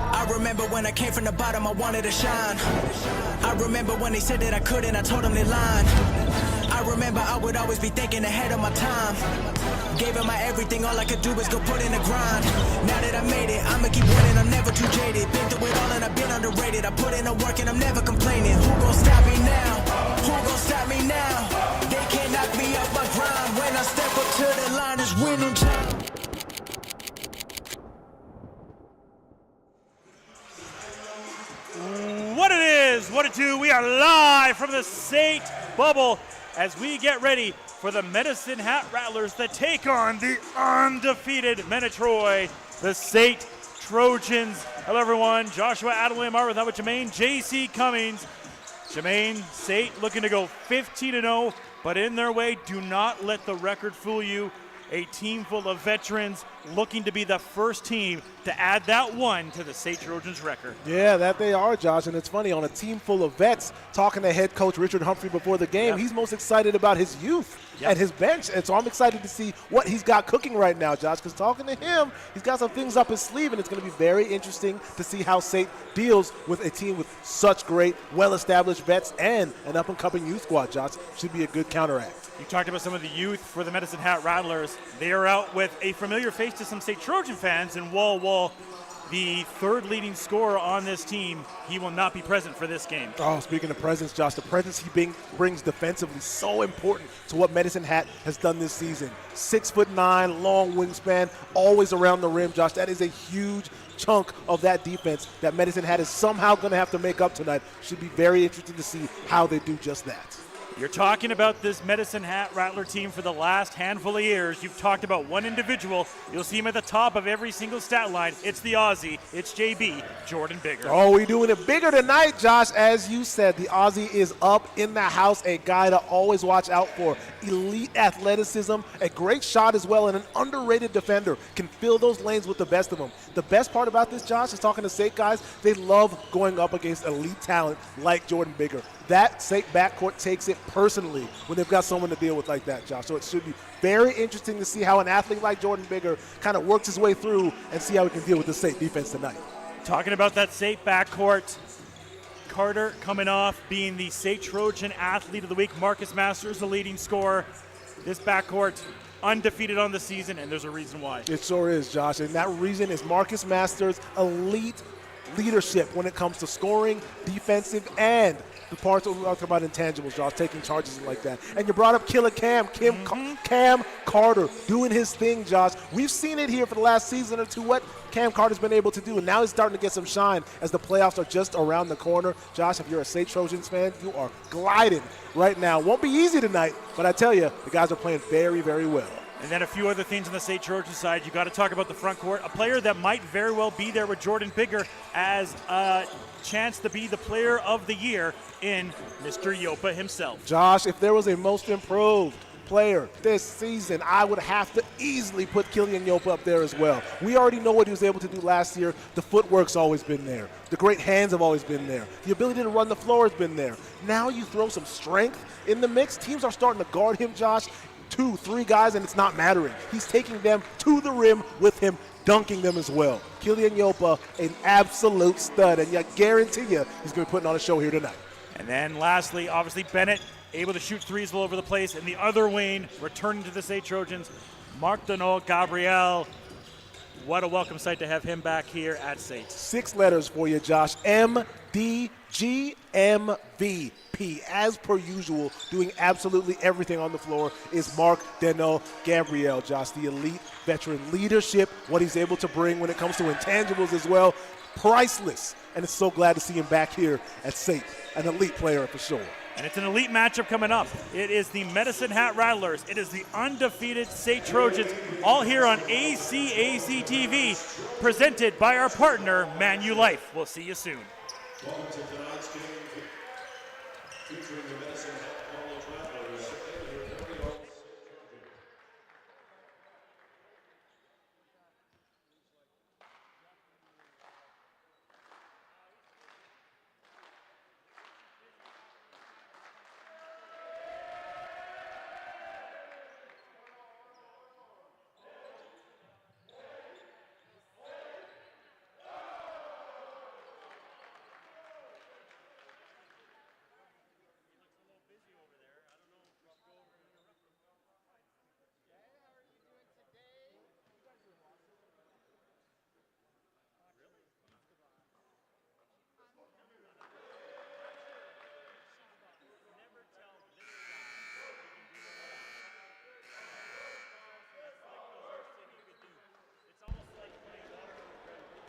I remember when I came from the bottom, I wanted to shine. I remember when they said that I couldn't, I told them they lied. I remember I would always be thinking ahead of my time. Gave it my everything, all I could do was go put in the grind. Now that I made it, I'ma keep winning, I'm never too jaded. Been through it all and I've been underrated. I put in the work and I'm never complaining. Who gon' stop me now? Who gon' stop me now? They can't knock me off my grind. When I step up to the line, it's winning time. What it is, what it do, we are live from the SAIT bubble as we get ready for the Medicine Hat Rattlers to take on the undefeated Menetroy, the SAIT Trojans. Hello everyone, Joshua Adelaide Martin with Jermaine JC Cummings. Jermaine, SAIT looking to go 15-0, but in their way, do not let the record fool you. A team full of veterans looking to be the first team to add that one to the SAIT Trojans record. Yeah, that they are, Josh. And it's funny, on a team full of vets, talking to head coach Richard Humphrey before the game, he's most excited about his youth and his bench. And so I'm excited to see what he's got cooking right now, Josh, because talking to him, he's got some things up his sleeve, and it's going to be very interesting to see how SAIT deals with a team with such great, well-established vets and an up-and-coming youth squad, Josh. Should be a good counteract. You talked about some of the youth for the Medicine Hat Rattlers. They are out with a familiar face to some SAIT Trojan fans, and Wall, the third leading scorer on this team, he will not be present for this game. Oh, speaking of presence, Josh, the presence he brings defensively, so important to what Medicine Hat has done this season. 6'9", long wingspan, always around the rim, Josh. That is a huge chunk of that defense that Medicine Hat is somehow going to have to make up tonight. Should be very interesting to see how they do just that. You're talking about this Medicine Hat Rattler team for the last handful of years. You've talked about one individual. You'll see him at the top of every single stat line. It's the Aussie. It's JB, Jordan Bigger. Oh, we're doing it bigger tonight, Josh. As you said, the Aussie is up in the house, a guy to always watch out for. Elite athleticism, a great shot as well, and an underrated defender. Can fill those lanes with the best of them. The best part about this, Josh, is talking to SAIT guys, they love going up against elite talent like Jordan Bigger. That SAIT backcourt takes it personally when they've got someone to deal with like that, Josh. So it should be very interesting to see how an athlete like Jordan Bigger kind of works his way through and see how he can deal with the SAIT defense tonight. Talking about that SAIT backcourt, Carter coming off being the SAIT Trojan Athlete of the Week. Marcus Masters, the leading scorer. This backcourt undefeated on the season, and there's a reason why. It sure is, Josh, and that reason is Marcus Masters' elite leadership when it comes to scoring, defensive, and the parts that we talked about intangibles, Josh, taking charges and like that. And you brought up Killer Cam Carter doing his thing, Josh. We've seen it here for the last season or two, what Cam Carter's been able to do, and now he's starting to get some shine as the playoffs are just around the corner. Josh, if you're a SAIT Trojans fan, you are gliding right now. Won't be easy tonight, but I tell you, the guys are playing very, very well. And then a few other things on the SAIT Trojan side. You got to talk about the front court. A player that might very well be there with Jordan Bigger as a chance to be the player of the year in Mr. Yopa himself. Josh, if there was a most improved player this season, I would have to easily put Killian Yopa up there as well. We already know what he was able to do last year. The footwork's always been there. The great hands have always been there. The ability to run the floor has been there. Now you throw some strength in the mix. Teams are starting to guard him, Josh. 2, 3 guys, and it's not mattering. He's taking them to the rim with him, dunking them as well. Killian Yopa, an absolute stud, and I guarantee you he's going to be putting on a show here tonight. And then lastly, obviously Bennett, able to shoot threes all over the place. And the other wing, returning to the SAIT Trojans, Marc Donald Gabriel. What a welcome sight to have him back here at SAIT. 6 letters for you, Josh. MDGMVP. As per usual, doing absolutely everything on the floor is Mark Deno Gabriel, Josh. The elite veteran leadership, what he's able to bring when it comes to intangibles as well, priceless. And it's so glad to see him back here at SAIT, an elite player for sure. And it's an elite matchup coming up. It is the Medicine Hat Rattlers. It is the undefeated SAIT Trojans, all here on ACAC TV, presented by our partner, Manulife. We'll see you soon. Welcome to tonight's game featuring the Medicine Hat College Rattlers.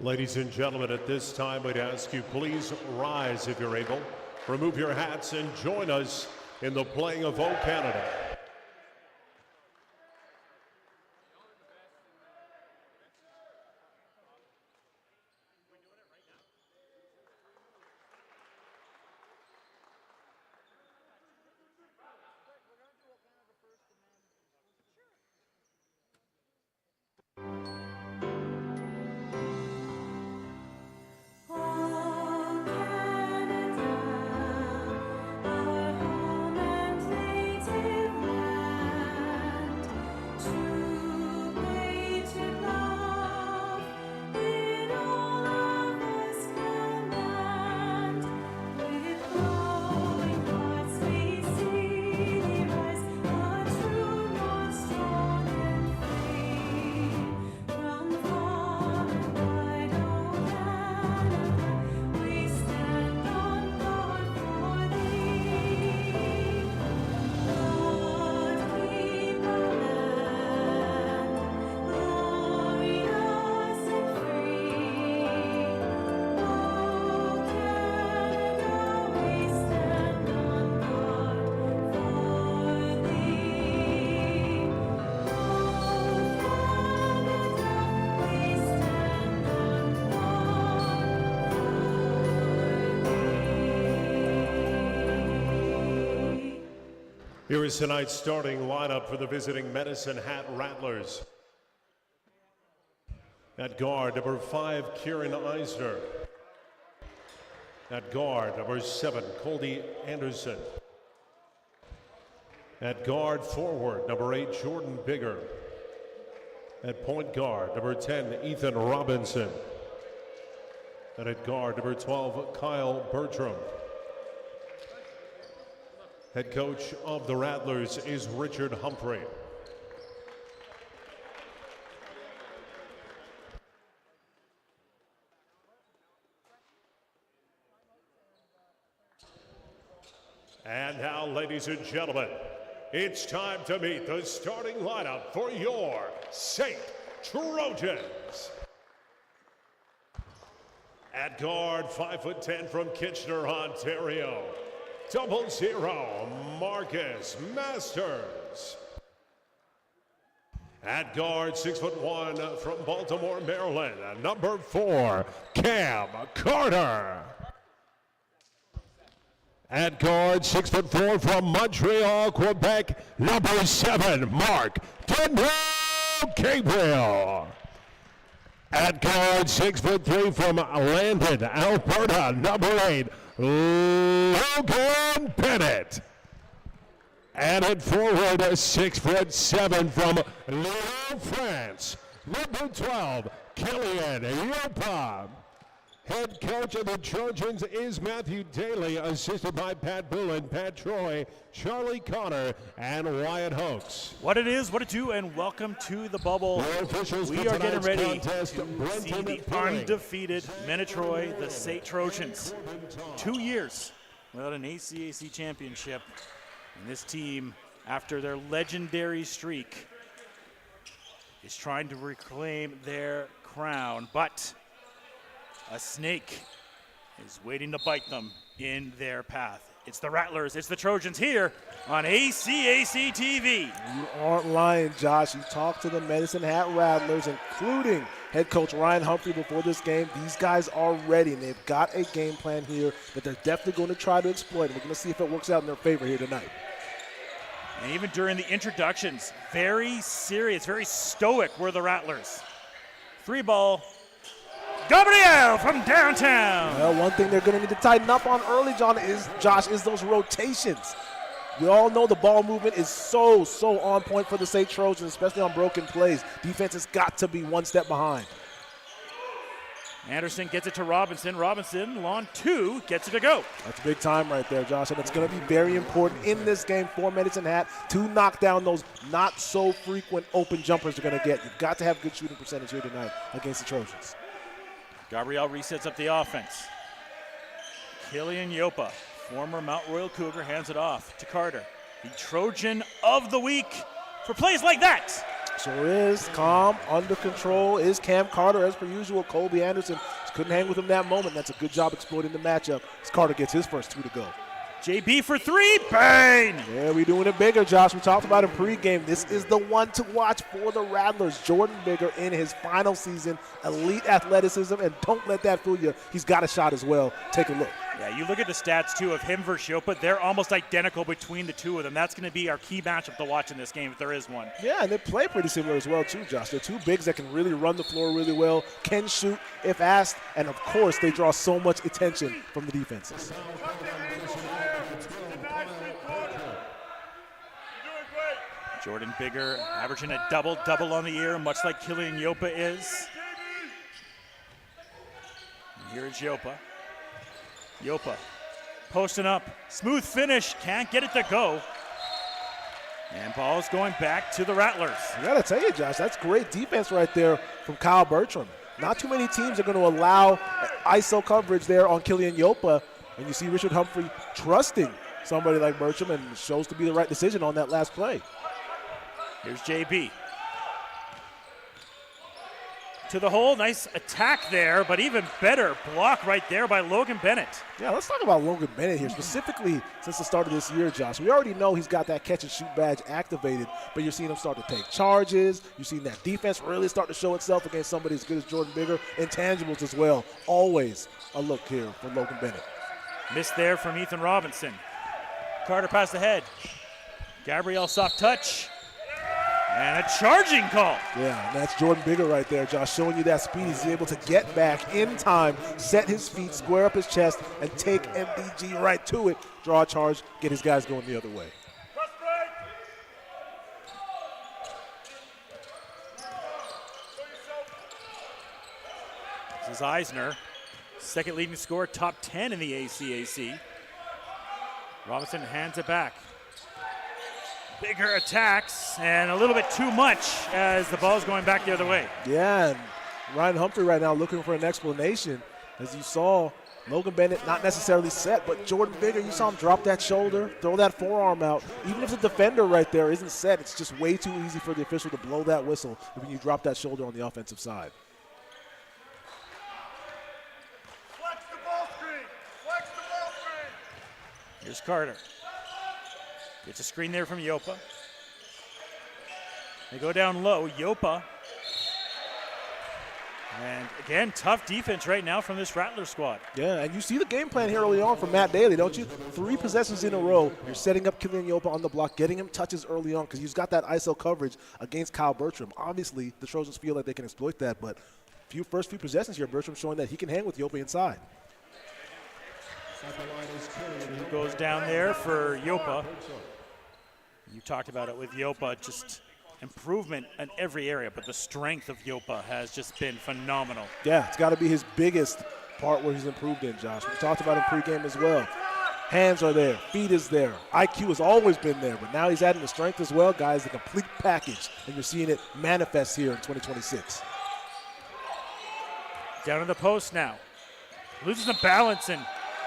Ladies and gentlemen, at this time, we'd ask you please rise if you're able. Remove your hats and join us in the playing of O Canada. Here is tonight's starting lineup for the visiting Medicine Hat Rattlers. At guard, number 5, Kieran Eisner. At guard, number 7, Coldy Anderson. At guard forward, number 8, Jordan Bigger. At point guard, number 10, Ethan Robinson. And at guard, number 12, Kyle Bertram. Head coach of the Rattlers is Richard Humphrey. And now, ladies and gentlemen, it's time to meet the starting lineup for your SAIT Trojans. At guard, 5'10" from Kitchener, Ontario, 00, Marcus Masters. At guard, 6'1" from Baltimore, Maryland, number 4, Cam Carter. At guard, 6'4" from Montreal, Quebec, number 7, Mark Deno Gabriel. At guard, 6'3" from Landon, Alberta, number 8, Logan Bennett. And at forward, 6'7" from Lyon, France, number 12, Killian Yopa. Head coach of the Trojans is Matthew Daly, assisted by Pat Bullen, Pat Troy, Charlie Connor, and Wyatt Hoax. What it is, what it do, and welcome to the bubble. We are getting ready to see the undefeated Menetroy, the SAIT Trojans. 2 years without an ACAC championship. And this team, after their legendary streak, is trying to reclaim their crown, but a snake is waiting to bite them in their path. It's the Rattlers, it's the Trojans here on ACAC TV. You aren't lying, Josh. You talked to the Medicine Hat Rattlers, including head coach Ryan Humphrey before this game. These guys are ready, and they've got a game plan here that they're definitely going to try to exploit. We're going to see if it works out in their favor here tonight. And even during the introductions, very serious, very stoic were the Rattlers. 3-ball. Gabriel from downtown. Well, one thing they're going to need to tighten up on early, Josh, is those rotations. We all know the ball movement is so on point for the SAIT Trojans, especially on broken plays. Defense has got to be one step behind. Anderson gets it to Robinson. Robinson, lawn 2, gets it to go. That's big time right there, Josh, and it's going to be very important in this game for Medicine Hat to knock down those not so frequent open jumpers they're going to get. You've got to have good shooting percentage here tonight against the Trojans. Gabriel resets up the offense. Killian Yopa, former Mount Royal Cougar, hands it off to Carter. The Trojan of the week for plays like that. Sure is. Calm, under control is Cam Carter as per usual. Colby Anderson just couldn't hang with him that moment. That's a good job exploiting the matchup as Carter gets his first 2 to go. JB for 3, bang! Yeah, we're doing it bigger, Josh. We talked about it pregame. This is the one to watch for the Rattlers. Jordan Bigger in his final season, elite athleticism, and don't let that fool you. He's got a shot as well. Take a look. Yeah, you look at the stats, too, of him versus Yopa. They're almost identical between the two of them. That's going to be our key matchup to watch in this game if there is one. Yeah, and they play pretty similar as well, too, Josh. They're two bigs that can really run the floor really well, can shoot if asked, and, of course, they draw so much attention from the defenses. Jordan Bigger averaging a double-double on the year, much like Killian Yopa is. And here is Yopa. Yopa posting up, smooth finish, can't get it to go. And ball's going back to the Rattlers. I gotta tell you, Josh, that's great defense right there from Kyle Bertram. Not too many teams are going to allow ISO coverage there on Killian Yopa, and you see Richard Humphrey trusting somebody like Bertram, and it shows to be the right decision on that last play. Here's JB. To the hole, nice attack there, but even better block right there by Logan Bennett. Yeah, let's talk about Logan Bennett here, specifically since the start of this year, Josh. We already know he's got that catch-and-shoot badge activated, but you're seeing him start to take charges. You're seeing that defense really start to show itself against somebody as good as Jordan Bigger. Intangibles as well. Always a look here for Logan Bennett. Missed there from Ethan Robinson. Carter passed ahead. Gabriel soft touch. And a charging call. Yeah, and that's Jordan Bigger right there, Josh, showing you that speed. He's able to get back in time, set his feet, square up his chest, and take MDG right to it, draw a charge, get his guys going the other way. This is Eisner, second leading scorer, top 10 in the ACAC. Robinson hands it back. Bigger attacks, and a little bit too much as the ball's going back the other way. Yeah, and Ryan Humphrey right now looking for an explanation. As you saw, Logan Bennett not necessarily set, but Jordan Bigger, you saw him drop that shoulder, throw that forearm out. Even if the defender right there isn't set, it's just way too easy for the official to blow that whistle when you drop that shoulder on the offensive side. Flex the ball screen. Flex the ball screen. Here's Carter. Gets a screen there from Yopa. They go down low. Yopa. And again, tough defense right now from this Rattler squad. Yeah, and you see the game plan here early on from Matt Daly, don't you? 3 possessions in a row. You're setting up Killian Yopa on the block, getting him touches early on because he's got that ISO coverage against Kyle Bertram. Obviously, the Trojans feel like they can exploit that, but first few possessions here, Bertram showing that he can hang with Yopa inside. He goes down there for Yopa. You talked about it with Yopa, just improvement in every area, but the strength of Yopa has just been phenomenal. Yeah, it's got to be his biggest part where he's improved in, Josh. We talked about him pregame as well. Hands are there, feet is there, IQ has always been there, but now he's adding the strength as well. Guys, the complete package, and you're seeing it manifest here in 2026. Down in the post now. Loses the balance, and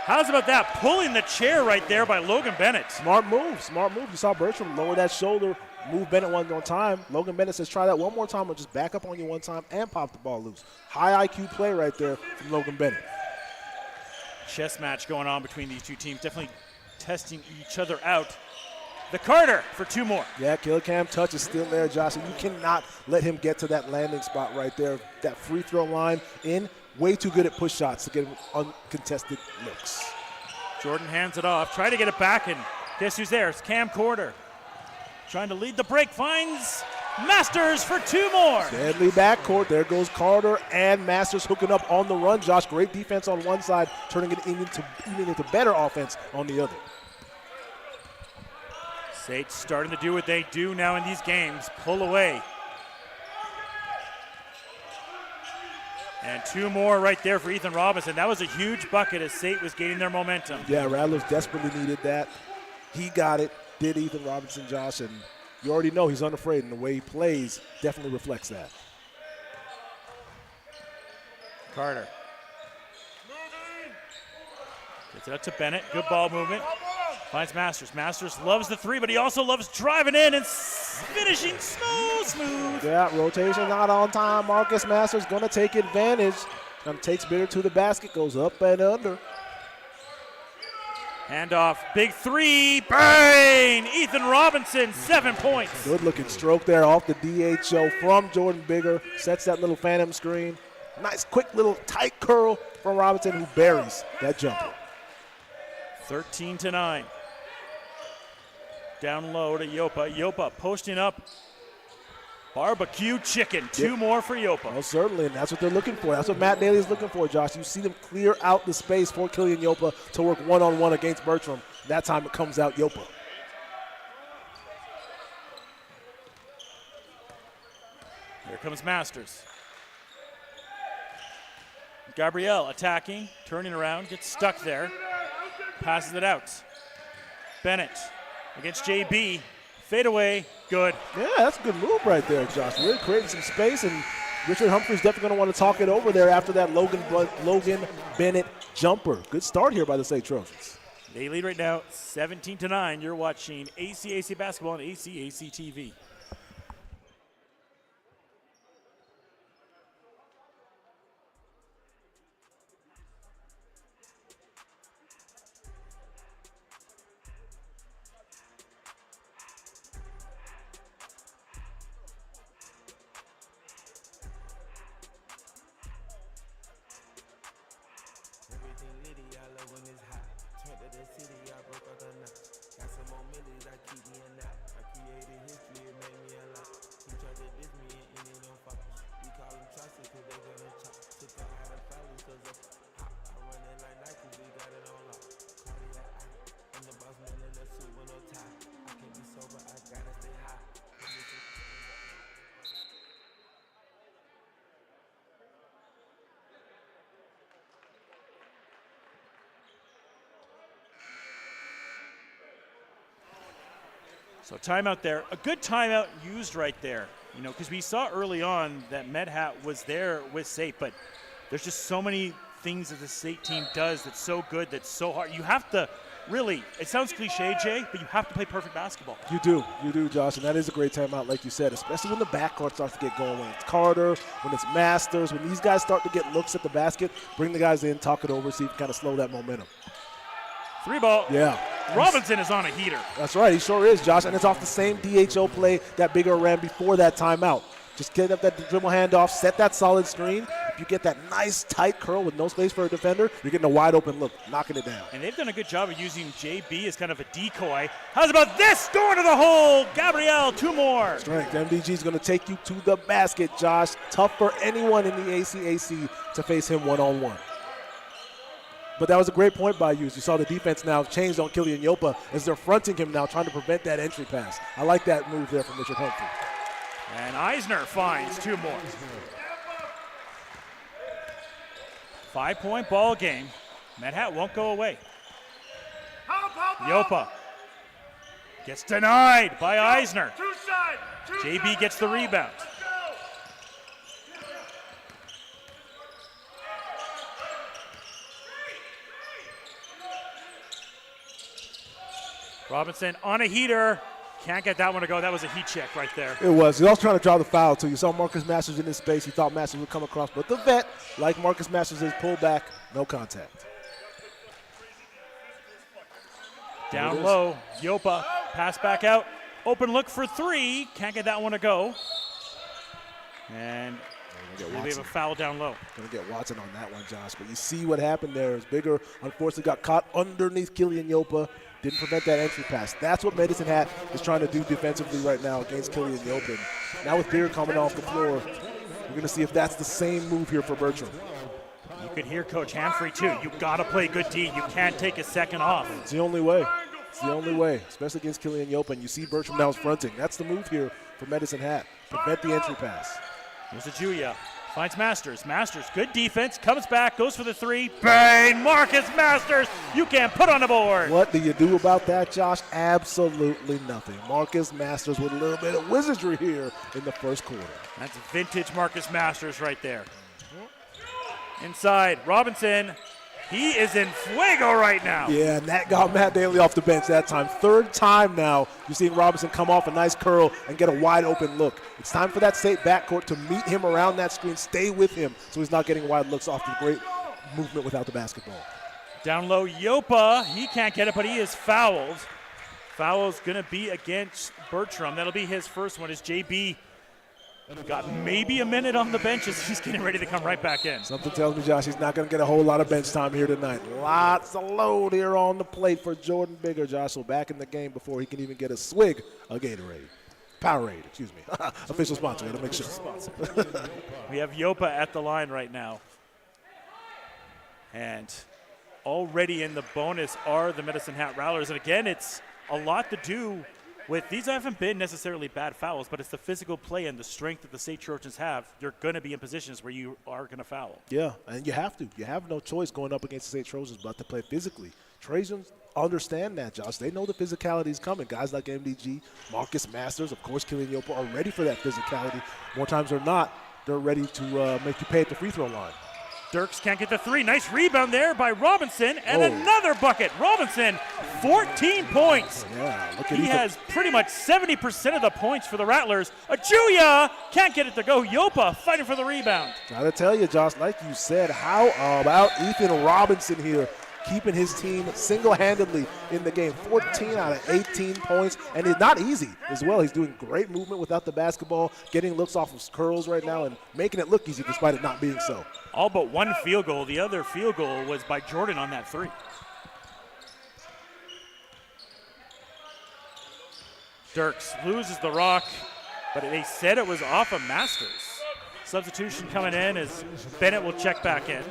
how's about that? Pulling the chair right there by Logan Bennett. Smart move, smart move. You saw Bertram lower that shoulder, move Bennett one more time. Logan Bennett says try that one more time or just back up on you one time and pop the ball loose. High IQ play right there from Logan Bennett. Chess match going on between these two teams, definitely testing each other out. The Carter for 2 more. Yeah, kill cam touch is still there, Josh, and you cannot let him get to that landing spot right there. That free throw line in, way too good at push shots to get uncontested looks. Jordan hands it off, try to get it back, and guess who's there? It's Cam Carter. Trying to lead the break, finds Masters for 2 more. Deadly backcourt. There goes Carter and Masters hooking up on the run, Josh. Great defense on one side, turning it into better offense on the other. SAIT starting to do what they do now in these games, pull away. And 2 more right there for Ethan Robinson. That was a huge bucket as SAIT was gaining their momentum. Yeah, Rattlers desperately needed that. He got it, did Ethan Robinson, Josh, and you already know he's unafraid, and the way he plays definitely reflects that. Carter. Gets it up to Bennett, good ball movement. Finds Masters. Masters loves the 3, but he also loves driving in and finishing smooth. Yeah, rotation not on time. Marcus Masters going to take advantage. Takes Bigger to the basket, goes up and under. Handoff, big 3, bang! Ethan Robinson, 7 points. Good looking stroke there off the DHO from Jordan Bigger. Sets that little phantom screen. Nice quick little tight curl from Robinson who buries that jumper. 13-9. Down low to Yopa. Yopa posting up. Barbecue chicken. 2 more for Yopa. Oh, certainly, and that's what they're looking for. That's what Matt Daly is looking for, Josh. You see them clear out the space for Killian Yopa to work one-on-one against Bertram. That time it comes out Yopa. Here comes Masters. Gabrielle attacking, turning around, gets stuck there. Passes it out. Bennett against JB. Fade away, good. Yeah, that's a good move right there, Josh. Really creating some space, and Richard Humphrey's definitely going to want to talk it over there after that Logan Bennett jumper. Good start here by the SAIT Trojans. They lead right now 17-9. You're watching ACAC basketball on ACAC TV. So timeout there, a good timeout used right there, you know, because we saw early on that Medhat was there with SAIT, but there's just so many things that the SAIT team does that's so good, that's so hard. You have to really, it sounds cliche, Jay, but you have to play perfect basketball. You do, Josh, and that is a great timeout, like you said, especially when the backcourt starts to get going, when it's Carter, when it's Masters, when these guys start to get looks at the basket, bring the guys in, talk it over, see if you can kind of slow that momentum. 3 ball. Yeah. Robinson is on a heater. That's right, he sure is, Josh, and it's off the same DHO play that Bigger ran before that timeout. Just get up that dribble handoff, set that solid screen. If you get that nice tight curl with no space for a defender, you're getting a wide open look, knocking it down. And they've done a good job of using JB as kind of a decoy. How's about this? Going to the hole. Gabrielle, 2 more. Strength. MDG is going to take you to the basket, Josh. Tough for anyone in the ACAC to face him one-on-one. But that was a great point by you. You saw the defense now changed on Killian Yopa as they're fronting him now, trying to prevent that entry pass. I like that move there from Richard Humphrey. And Eisner finds 2 more. 5-point ball game. Med Hat won't go away. Yopa gets denied by Eisner. JB gets the rebound. Robinson on a heater. Can't get that one to go. That was a heat check right there. It was. He was trying to draw the foul, too. You saw Marcus Masters in this space. He thought Masters would come across. But the vet, like Marcus Masters, is pulled back. No contact. Down low. Yopa. Pass back out. Open look for three. Can't get that one to go. And we have a foul down low. Going to get Watson on that one, Josh. But you see what happened there is Bigger, unfortunately, got caught underneath Killian Yopa. Didn't prevent that entry pass. That's what Medicine Hat is trying to do defensively right now against Killian Yopa. Now with Bigger coming off the floor, we're going to see if that's the same move here for Bertram. You could hear Coach Hanfrey, too. You got to play good D. You can't take a second off. It's the only way. It's the only way, especially against Killian Yopa. And you see Bertram now fronting. That's the move here for Medicine Hat. Prevent the entry pass. Here's a Julia. Finds Masters. Masters, good defense. Comes back, goes for the three. Bang! Marcus Masters, you can't put on the board. What do you do about that, Josh? Absolutely nothing. Marcus Masters with a little bit of wizardry here in the first quarter. That's vintage Marcus Masters right there. Inside, Robinson. He is in fuego right now. Yeah, and that got Matt Daly off the bench that time. Third time now you're seeing Robinson come off a nice curl and get a wide open look. It's time for that SAIT backcourt to meet him around that screen, stay with him so he's not getting wide looks off the great movement without the basketball. Down low, Yopa. He can't get it, but he is fouled. Foul's going to be against Bertram. That'll be his first one as JB got maybe a minute on the bench as he's getting ready to come right back in. Something tells me, Josh, he's not going to get a whole lot of bench time here tonight. Lots of load here on the plate for Jordan Bigger. Josh will back in the game before he can even get a swig of Gatorade. Powerade, excuse me. Official sponsor, got to make sure. We have Yopa at the line right now. And already in the bonus are the Medicine Hat Rattlers. And again, it's a lot to do with these haven't been necessarily bad fouls, but it's the physical play and the strength that the SAIT Trojans have. You're going to be in positions where you are going to foul. Yeah, and you have to. You have no choice going up against the SAIT Trojans but to play physically. Trojans understand that, Josh. They know the physicality is coming. Guys like MDG, Marcus Masters, of course, Killian Yopa are ready for that physicality. More times than not, they're ready to make you pay at the free throw line. Dirks can't get the three. Nice rebound there by Robinson, and another bucket. Robinson, 14 points. Yeah, look at he has pretty much 70% of the points for the Rattlers. Ajuya can't get it to go. Yopa fighting for the rebound. Gotta tell you, Josh, like you said, how about Ethan Robinson here keeping his team single-handedly in the game? 14 out of 18 points, and it's not easy as well. He's doing great movement without the basketball, getting looks off of curls right now and making it look easy despite it not being so. All but one field goal. The other field goal was by Jordan on that three. Dirks loses the rock, but they said it was off of Masters. Substitution coming in as Bennett will check back in.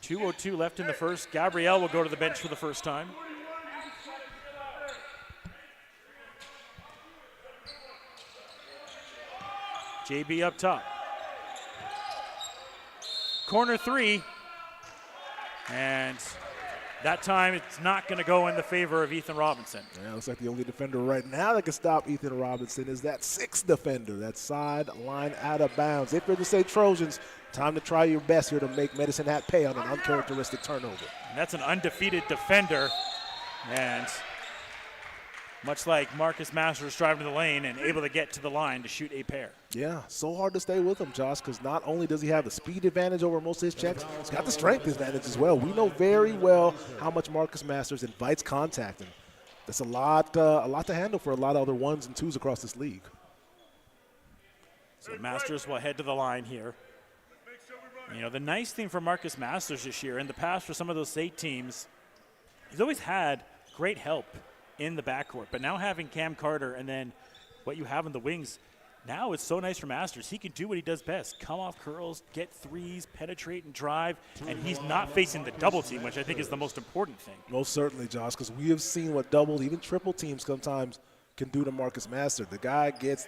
2:02 left in the first. Gabrielle will go to the bench for the first time. JB up top. Corner three. And that time it's not going to go in the favor of Ethan Robinson. Yeah, looks like the only defender right now that can stop Ethan Robinson is that sixth defender. That sideline out of bounds. If you're the SAIT Trojans, time to try your best here to make Medicine Hat pay on an uncharacteristic turnover. And that's an undefeated defender. And much like Marcus Masters driving to the lane and able to get to the line to shoot a pair. Yeah, so hard to stay with him, Josh, because not only does he have the speed advantage over most of his checks, he's got the strength advantage as well. We know very well how much Marcus Masters invites contact, and that's a lot to handle for a lot of other ones and twos across this league. So Masters will head to the line here. You know, the nice thing for Marcus Masters this year, in the past for some of those SAIT teams, he's always had great help in the backcourt. But now having Cam Carter and then what you have in the wings, now it's so nice for Masters. He can do what he does best, come off curls, get threes, penetrate and drive, and he's not facing the double team, which I think is the most important thing. Most certainly, Josh, because we have seen what double, even triple teams sometimes can do to Marcus Masters. The guy gets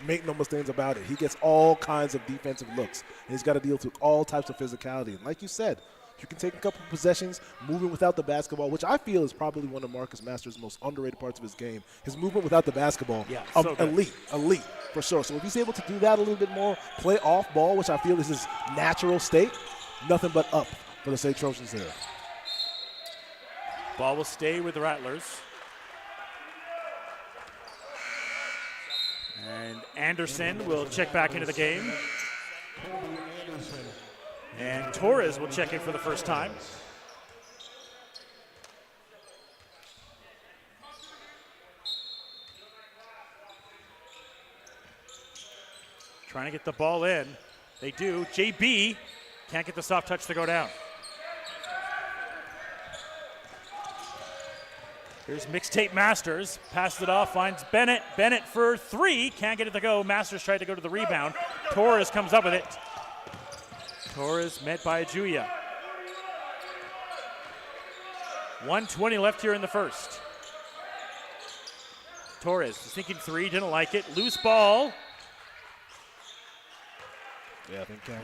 make no mistakes about it. He gets all kinds of defensive looks, and he's got to deal with all types of physicality. And like you said, you can take a couple possessions moving without the basketball, which I feel is probably one of Marcus Masters' most underrated parts of his game. His movement without the basketball, so elite, for sure. So if he's able to do that a little bit more, play off ball, which I feel is his natural state, nothing but up for the SAIT Trojans there. Ball will stay with the Rattlers. And Anderson will check back into the game. And Torres will check in for the first time. Trying to get the ball in. They do. JB can't get the soft touch to go down. Here's Mixtape Masters. Passes it off, finds Bennett. Bennett for three. Can't get it to go. Masters tried to go to the rebound. Torres comes up with it. Torres met by Ajuya. 1:20 left here in the first. Torres was thinking three, didn't like it. Loose ball. Yeah, I think Cam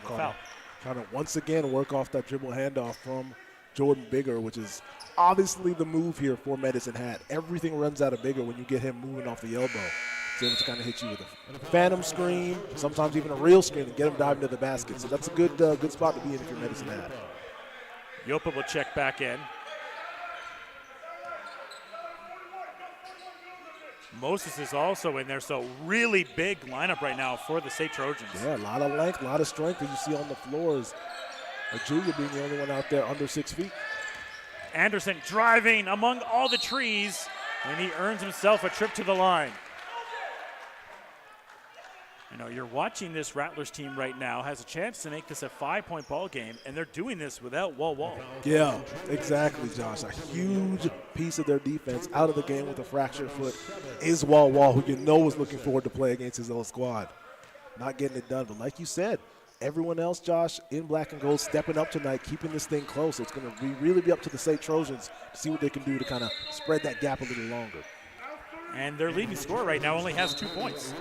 trying to once again work off that dribble handoff from Jordan Bigger, which is obviously the move here for Medicine Hat. Everything runs out of Bigger when you get him moving off the elbow. He's able to kind of hit you with a phantom screen, sometimes even a real screen, and get him diving to the basket. So that's a good spot to be in if you're Medicine Hat. Yopa will check back in. Moses is also in there, so really big lineup right now for the SAIT Trojans. Yeah, a lot of length, a lot of strength that you see on the floors. Ajuya being the only one out there under 6 feet. Anderson driving among all the trees, and he earns himself a trip to the line. You know, you're watching this Rattlers team right now, has a chance to make this a 5-point ball game, and they're doing this without Wall. Yeah, exactly, Josh. A huge piece of their defense out of the game with a fractured foot is Wall, who you know is looking forward to play against his old squad. Not getting it done, but like you said, everyone else, Josh, in black and gold, stepping up tonight, keeping this thing close. So it's going to really be up to the SAIT Trojans to see what they can do to kind of spread that gap a little longer. And their leading scorer right now only has 2 points.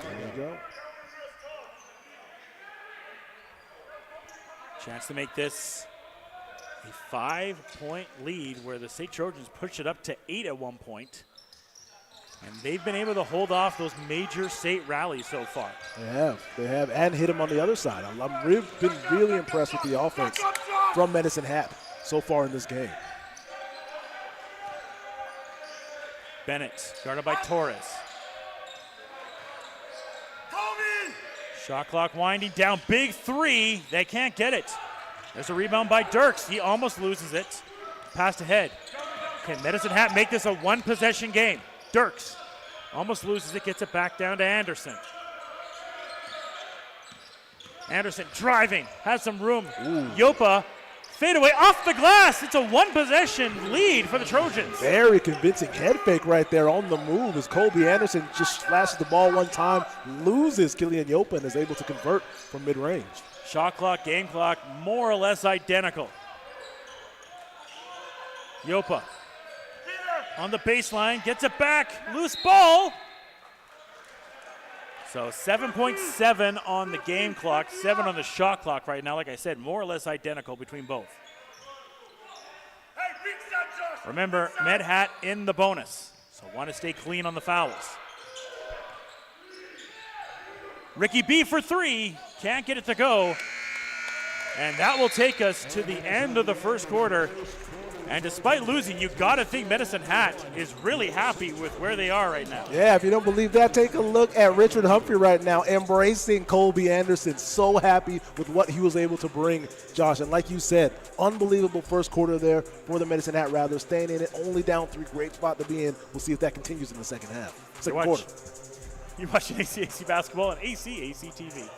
There you go. Chance to make this a 5-point lead where the SAIT Trojans push it up to 8 at one point. And they've been able to hold off those major SAIT rallies so far. They have, and hit them on the other side. I've been really impressed with the offense from Medicine Hat so far in this game. Bennett, guarded by Torres. Shot clock winding down, big three, they can't get it. There's a rebound by Dirks, he almost loses it. Passed ahead. Can Medicine Hat make this a one-possession game? Dirks almost loses it, gets it back down to Anderson. Anderson driving, has some room. Yopa, fade away off the glass. It's a one-possession lead for the Trojans. Very convincing head fake right there on the move as Colby Anderson just flashes the ball one time, loses Killian Yopa, and is able to convert from mid-range. Shot clock, game clock, more or less identical. Yopa on the baseline, gets it back, loose ball. So 7.7 on the game clock, 7 on the shot clock right now. Like I said, more or less identical between both. Remember, Med Hat in the bonus, so want to stay clean on the fouls. Ricky B for three, can't get it to go. And that will take us to the end of the first quarter. And despite losing, you got to think Medicine Hat is really happy with where they are right now. Yeah, if you don't believe that, take a look at Richard Humphrey right now, embracing Colby Anderson. So happy with what he was able to bring, Josh. And like you said, unbelievable first quarter there for the Medicine Hat Rattlers, staying in it, only down 3, great spot to be in. We'll see if that continues in the second half. Second quarter. You're watching ACAC basketball on ACAC TV.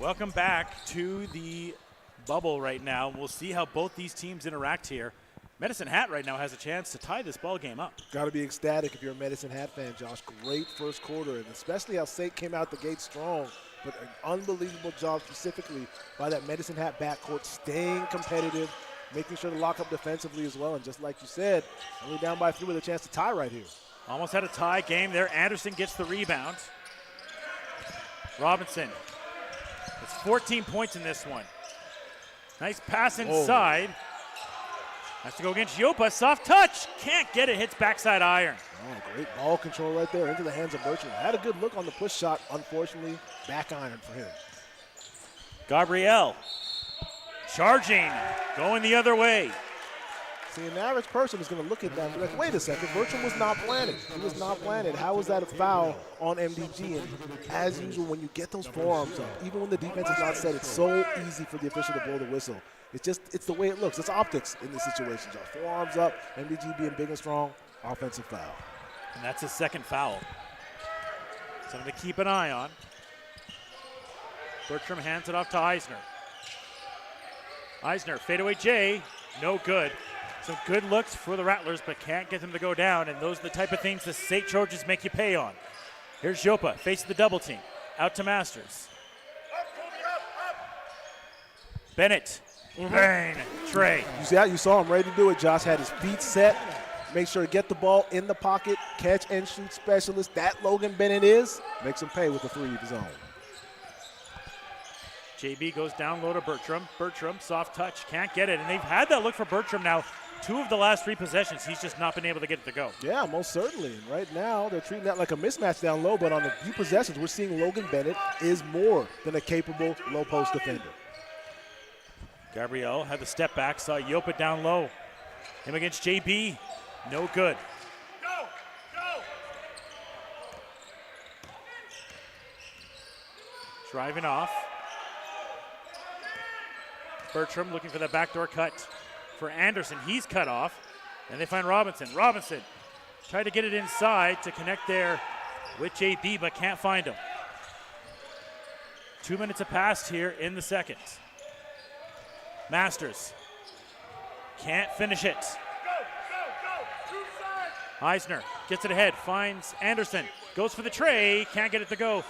Welcome back to the bubble right now. We'll see how both these teams interact here. Medicine Hat right now has a chance to tie this ball game up. Got to be ecstatic if you're a Medicine Hat fan, Josh. Great first quarter, and especially how SAIT came out the gate strong. But an unbelievable job specifically by that Medicine Hat backcourt, staying competitive, making sure to lock up defensively as well. And just like you said, only down by 3 with a chance to tie right here. Almost had a tie game there. Anderson gets the rebound. Robinson. It's 14 points in this one. Nice pass inside. Has to go against Yopa. Soft touch. Can't get it. Hits backside iron. Oh, great ball control right there into the hands of Bertram. Had a good look on the push shot. Unfortunately, back iron for him. Gabrielle. Charging. Going the other way. See, an average person is going to look at that and be like, wait a second, Bertram was not planted. He was not planted. How was that a foul on MDG? And as usual, when you get those forearms up, even when the defense is not set, it's so easy for the official to blow the whistle. It's the way it looks. It's optics in this situation, Josh. Forearms up, MDG being big and strong, offensive foul. And that's his second foul. Something to keep an eye on. Bertram hands it off to Eisner. Eisner, fadeaway J, no good. Some good looks for the Rattlers, but can't get them to go down, and those are the type of things the SAIT Trojans make you pay on. Here's Jopa, facing the double team. Out to Masters. Bennett. Bang. Trey. You see how you saw him ready to do it. Josh had his feet set. Make sure to get the ball in the pocket. Catch and shoot specialist. That Logan Bennett is. Makes him pay with a 3 of his own. JB goes down low to Bertram. Bertram, soft touch, can't get it. And they've had that look for Bertram now. 2 of the last 3 possessions, he's just not been able to get it to go. Yeah, most certainly. And right now, they're treating that like a mismatch down low, but on the few possessions, we're seeing Logan Bennett is more than a capable low-post defender. Gabrielle had the step back, saw Yopa down low. Him against JB, no good. Go! Driving off. Bertram looking for the backdoor cut for Anderson. He's cut off, and they find Robinson. Robinson tried to get it inside to connect there with JB, but can't find him. 2 minutes have passed here in the second. Masters can't finish it. Eisner gets it ahead, finds Anderson, goes for the tray, can't get it to go.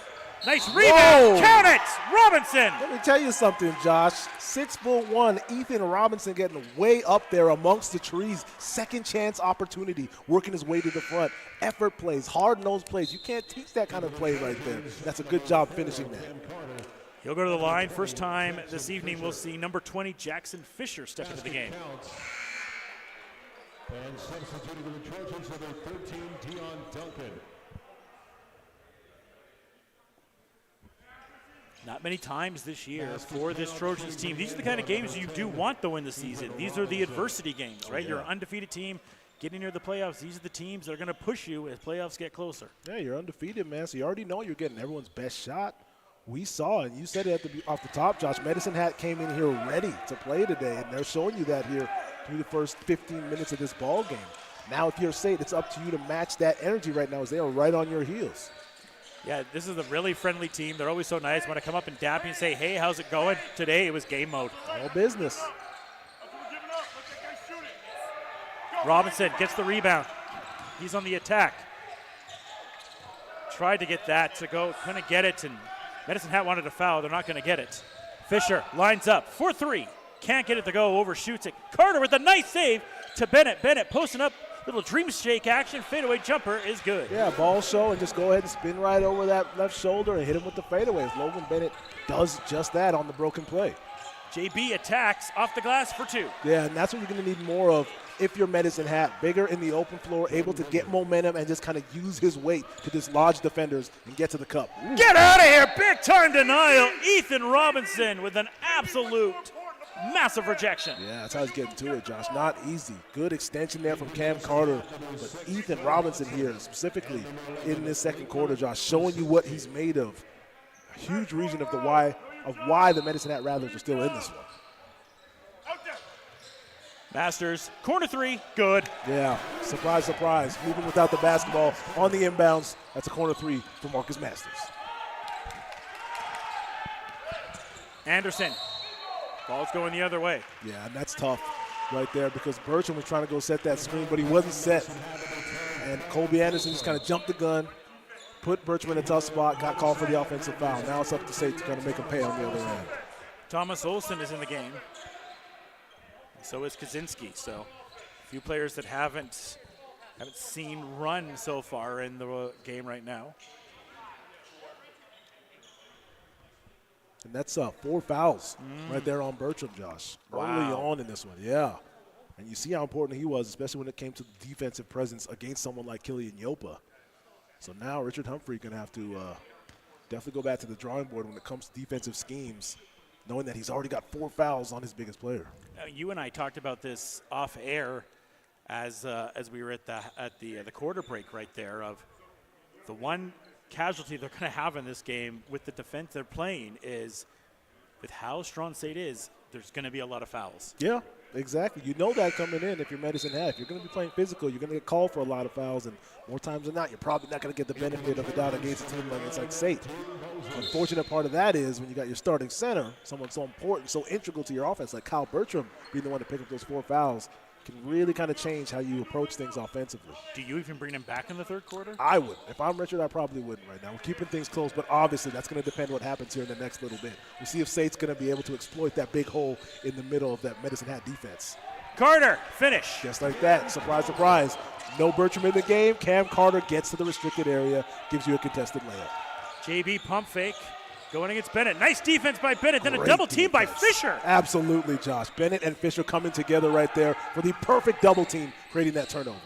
Nice rebound, count it, Robinson. Let me tell you something, Josh. 6'1", Ethan Robinson getting way up there amongst the trees. Second chance opportunity, working his way to the front. Effort plays, hard-nosed plays. You can't teach that kind of play right there. That's a good job finishing that. He'll go to the line. First time this evening we'll see number 20, Jackson Fisher, step into the game. And substituting for the Trojans, number 13, Dion Duncan. Not many times this year for this Trojans team. These are the kind of games you do want, though, in the season. These are the adversity games, right? You're an undefeated team getting near the playoffs. These are the teams that are going to push you as playoffs get closer. Yeah, you're undefeated, man, so you already know you're getting everyone's best shot. We saw it. You said it off the top, Josh. Medicine Hat came in here ready to play today, and they're showing you that here through the first 15 minutes of this ball game. Now, if you're SAIT, it's up to you to match that energy right now as they are right on your heels. Yeah, this is a really friendly team. They're always so nice. Want to come up and dap you and say, hey, how's it going? Today it was game mode. All business. Robinson gets the rebound. He's on the attack. Tried to get that to go, couldn't get it, and Medicine Hat wanted a foul. They're not going to get it. Fisher lines up for 3. Can't get it to go, overshoots it. Carter with a nice save to Bennett. Bennett posting up. Little dream shake action, fadeaway jumper is good. Yeah, ball show and just go ahead and spin right over that left shoulder and hit him with the fadeaways. Logan Bennett does just that on the broken play. JB attacks off the glass for 2. Yeah, and that's what you're going to need more of if you're Medicine Hat. Bigger in the open floor, able to get momentum and just kind of use his weight to dislodge defenders and get to the cup. Ooh. Get out of here, big time denial. Ethan Robinson with an absolute massive rejection. Yeah, that's how he's getting to it, Josh. Not easy. Good extension there from Cam Carter. But Ethan Robinson here, specifically in this second quarter, Josh, showing you what he's made of. A huge reason of why the Medicine Hat Rattlers are still in this one. Masters, corner 3, good. Yeah, surprise, surprise. Moving without the basketball on the inbounds. That's a corner 3 for Marcus Masters. Anderson. Ball's going the other way. Yeah, and that's tough right there because Bertram was trying to go set that screen, but he wasn't set. And Colby Anderson just kind of jumped the gun, put Bertram in a tough spot, got called for the offensive foul. Now it's up to SAIT to kind of make him pay on the other end. Thomas Olsen is in the game. So is Kaczynski. So a few players that haven't seen run so far in the game right now. And that's 4 fouls right there on Bertram, Josh. Early on in this one, yeah. And you see how important he was, especially when it came to the defensive presence against someone like Killian Yopa. So now Richard Humphrey going to have to definitely go back to the drawing board when it comes to defensive schemes, knowing that he's already got 4 fouls on his biggest player. Now, you and I talked about this off air as we were at the quarter break right there of the one casualty they're going to have in this game with the defense they're playing is with how strong SAIT is, there's going to be a lot of fouls. Yeah, exactly. You know that coming in if you're Medicine Hat. If you're going to be playing physical, you're going to get called for a lot of fouls, and more times than not, you're probably not going to get the benefit of the doubt against a team like SAIT. Unfortunate part of that is when you got your starting center, someone so important, so integral to your offense, like Kyle Bertram being the one to pick up those 4 fouls, can really kind of change how you approach things offensively. Do you even bring him back in the third quarter? I would. If I'm Richard, I probably wouldn't right now. We're keeping things close, but obviously that's going to depend what happens here in the next little bit. We'll see if SAIT's going to be able to exploit that big hole in the middle of that Medicine Hat defense. Carter, finish. Just like that. Surprise, surprise. No Bertram in the game. Cam Carter gets to the restricted area, gives you a contested layup. JB pump fake. Going against Bennett. Nice defense by Bennett. Then Great a double team by defense. Fisher. Absolutely, Josh. Bennett and Fisher coming together right there for the perfect double team, creating that turnover.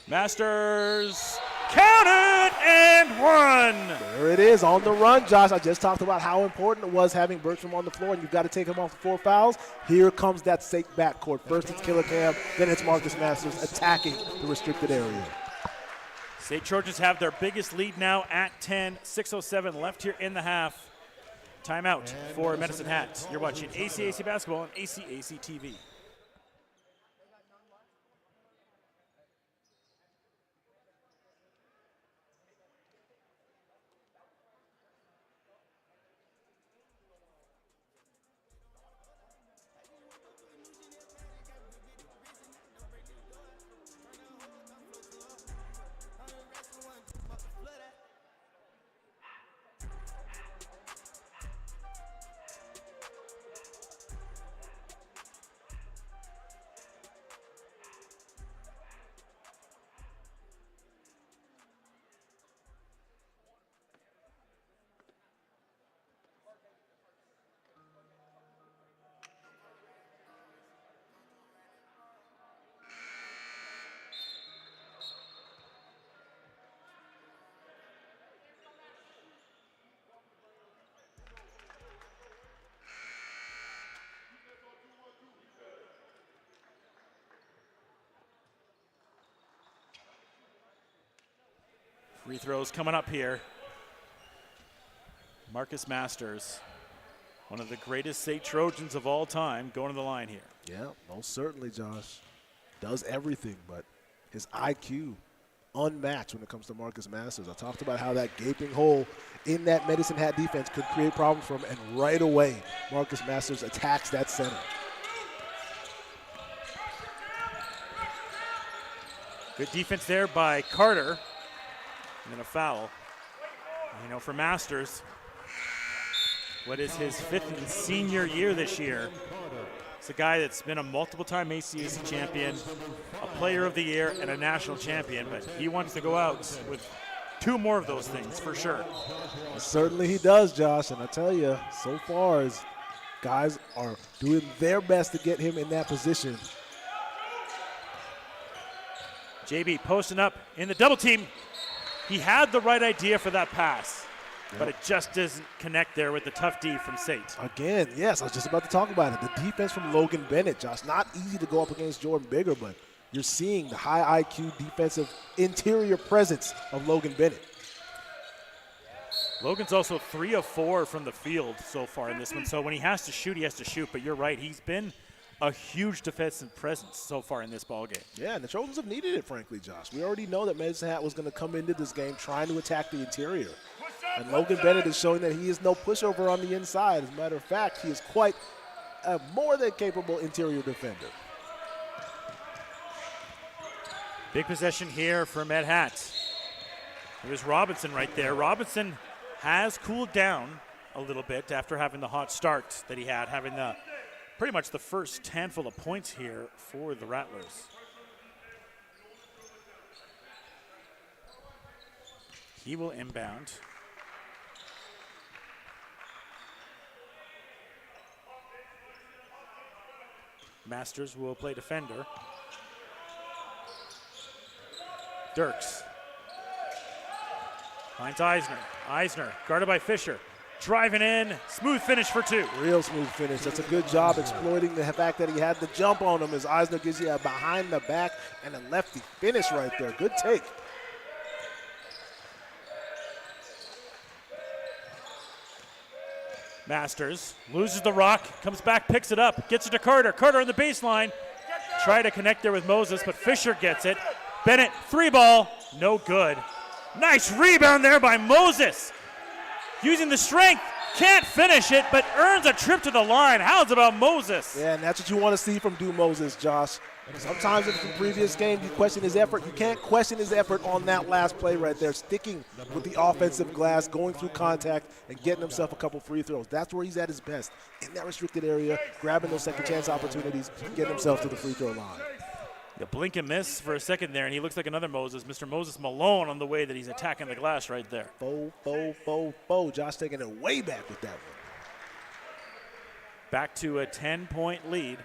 Masters counted and one. There it is on the run, Josh. I just talked about how important it was having Bertram on the floor, and you've got to take him off the 4 fouls. Here comes that SAIT backcourt. First it's Killer Cam, then it's Marcus Masters attacking the restricted area. SAIT Trojans have their biggest lead now at 10. 6:07 left here in the half. Timeout for Medicine Hat. You're watching ACAC Basketball on ACAC TV. Free throws coming up here. Marcus Masters, one of the greatest SAIT Trojans of all time, going to the line here. Yeah, most certainly, Josh. Does everything, but his IQ unmatched when it comes to Marcus Masters. I talked about how that gaping hole in that Medicine Hat defense could create problems for him, and right away, Marcus Masters attacks that center. Good defense there by Carter. And then a foul. You know, for Masters, what is his 5th senior year this year? It's a guy that's been a multiple-time ACAC champion, a player of the year, and a national champion, but he wants to go out with 2 more of those things for sure. Certainly he does, Josh, and I tell you, so far as guys are doing their best to get him in that position. JB posting up in the double team. He had the right idea for that pass, but it just doesn't connect there with the tough D from SAIT. Again, yes, I was just about to talk about it. The defense from Logan Bennett, Josh, not easy to go up against Jordan Bigger, but you're seeing the high IQ defensive interior presence of Logan Bennett. Logan's also 3 of 4 from the field so far in this one, so when he has to shoot, he has to shoot, but you're right, he's been a huge defensive presence so far in this ballgame. Yeah, and the Trojans have needed it, frankly, Josh. We already know that Medicine Hat was going to come into this game trying to attack the interior. And Logan Bennett is showing that he is no pushover on the inside. As a matter of fact, he is quite a more than capable interior defender. Big possession here for Med Hat. There's Robinson right there. Robinson has cooled down a little bit after having the hot start that he had, having pretty much the first handful of points here for the Rattlers. He will inbound. Masters will play defender. Dirks finds Eisner. Eisner guarded by Fisher. Driving in, smooth finish for two. Real smooth finish. That's a good job exploiting the fact that he had the jump on him, as Eisner gives you a behind the back and a lefty finish right there. Good take. Masters loses the rock, comes back, picks it up, gets it to Carter. Carter on the baseline. Try to connect there with Moses, but Fisher gets it. Bennett, three ball, no good. Nice rebound there by Moses. Using the strength, can't finish it, but earns a trip to the line. How's about Moses? Yeah, and that's what you want to see from Du Moses, Josh. Sometimes in the previous game, you question his effort. You can't question his effort on that last play right there, sticking with the offensive glass, going through contact, and getting himself a couple free throws. That's where he's at his best, in that restricted area, grabbing those second chance opportunities, getting himself to the free throw line. You blink and miss for a second there, and he looks like another Moses, Mr. Moses Malone, on the way that he's attacking the glass right there. Josh taking it way back with that one. Back to a 10-point lead.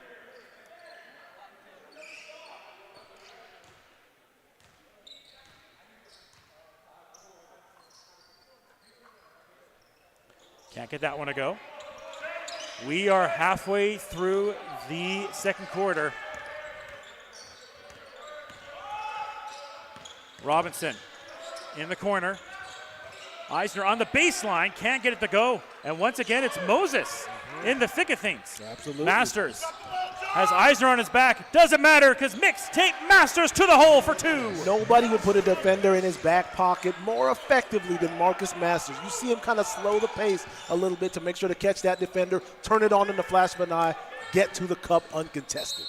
Can't get that one to go. We are halfway through the second quarter. Robinson in the corner. Eisner on the baseline, can't get it to go. And once again, it's Moses in the thick of things. Absolutely. Masters has Eisner on his back. Doesn't matter because Mix take Masters to the hole for two. Nobody would put a defender in his back pocket more effectively than Marcus Masters. You see him kind of slow the pace a little bit to make sure to catch that defender, turn it on in the flash of an eye, get to the cup uncontested.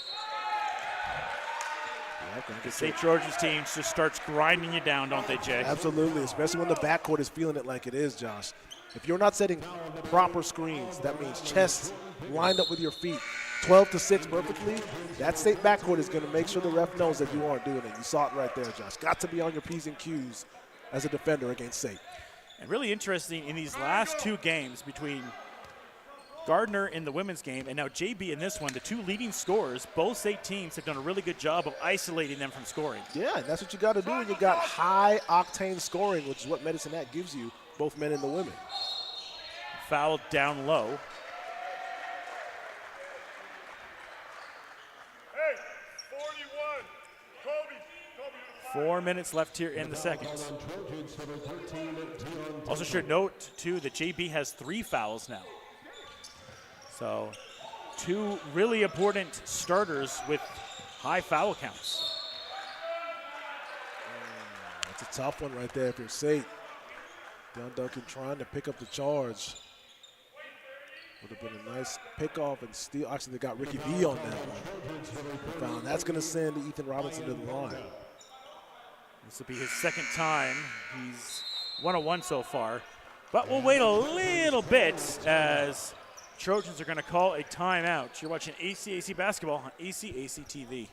The St. George's team just starts grinding you down, don't they, Jay? Absolutely, especially when the backcourt is feeling it like it is, Josh. If you're not setting proper screens, that means chests lined up with your feet, 12 to 6 perfectly, that State backcourt is going to make sure the ref knows that you aren't doing it. You saw it right there, Josh. Got to be on your P's and Q's as a defender against State. And really interesting in these last two games between Gardner in the women's game and now JB in this one, the two leading scorers, both State teams have done a really good job of isolating them from scoring. Yeah, and that's what you got to do when you got high-octane scoring, which is what Medicine Hat gives you, both men and the women. Fouled down low. Hey, 41. Kobe. 4 minutes left here in the second. Also should note, too, that JB has 3 fouls now. So, two really important starters with high foul counts. That's a tough one right there if you're State. Don Duncan trying to pick up the charge. Would have been a nice pickoff and steal. Actually, they got Ricky V on that one. That's going to send Ethan Robinson to the line. This will be his second time. He's 1-1 so far. But we'll wait a little bit as Trojans are going to call a timeout. You're watching ACAC basketball on ACAC TV.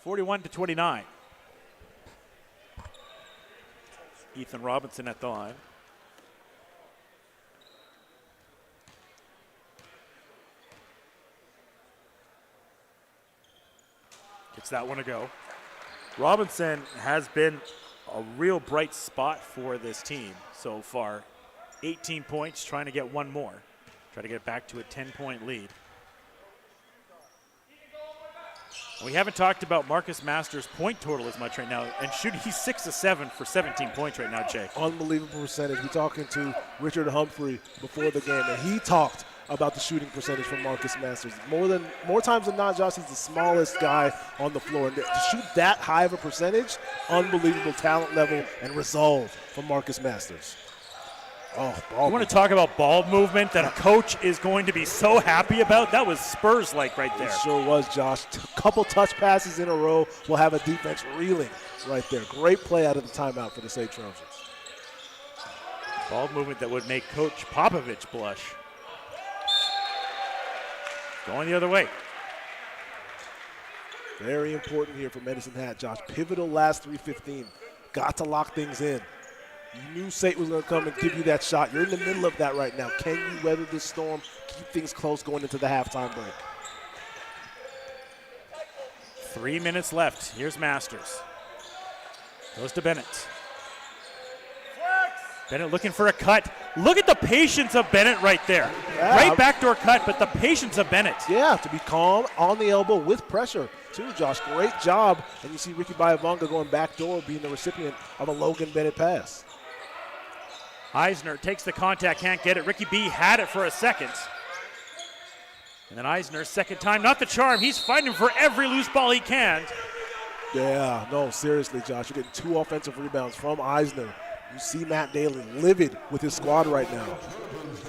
41-29. Ethan Robinson at the line. Gets that one to go. Robinson has been a real bright spot for this team so far. 18 points, trying to get one more. Try to get back to a 10-point lead. We haven't talked about Marcus Masters' point total as much right now, and shooting, he's 6 of 7 for 17 points right now, Jay. Unbelievable percentage. We're talking to Richard Humphrey before the game, and he talked about the shooting percentage from Marcus Masters. More times than not, Josh, he's the smallest guy on the floor. And to shoot that high of a percentage, unbelievable talent level and resolve from Marcus Masters. Oh, ball. You want to talk about ball movement that a coach is going to be so happy about? That was Spurs-like right there. It sure was, Josh. A couple touch passes in a row will have a defense reeling right there. Great play out of the timeout for the SAIT Trojans. Ball movement that would make Coach Popovich blush. Going the other way. Very important here for Medicine Hat, Josh. Pivotal last 3:15. Got to lock things in. You knew SAIT was going to come and give you that shot. You're in the middle of that right now. Can you weather this storm, keep things close going into the halftime break? 3 minutes left. Here's Masters. Goes to Bennett. Bennett looking for a cut. Look at the patience of Bennett right there. Yeah. Right backdoor cut, but the patience of Bennett. Yeah, to be calm, on the elbow, with pressure too, Josh. Great job. And you see Ricky Bayavonga going backdoor, being the recipient of a Logan Bennett pass. Eisner takes the contact, can't get it. Ricky B had it for a second. And then Eisner, second time, not the charm. He's fighting for every loose ball he can. Yeah, no, seriously, Josh. You're getting 2 offensive rebounds from Eisner. You see Matt Daly livid with his squad right now.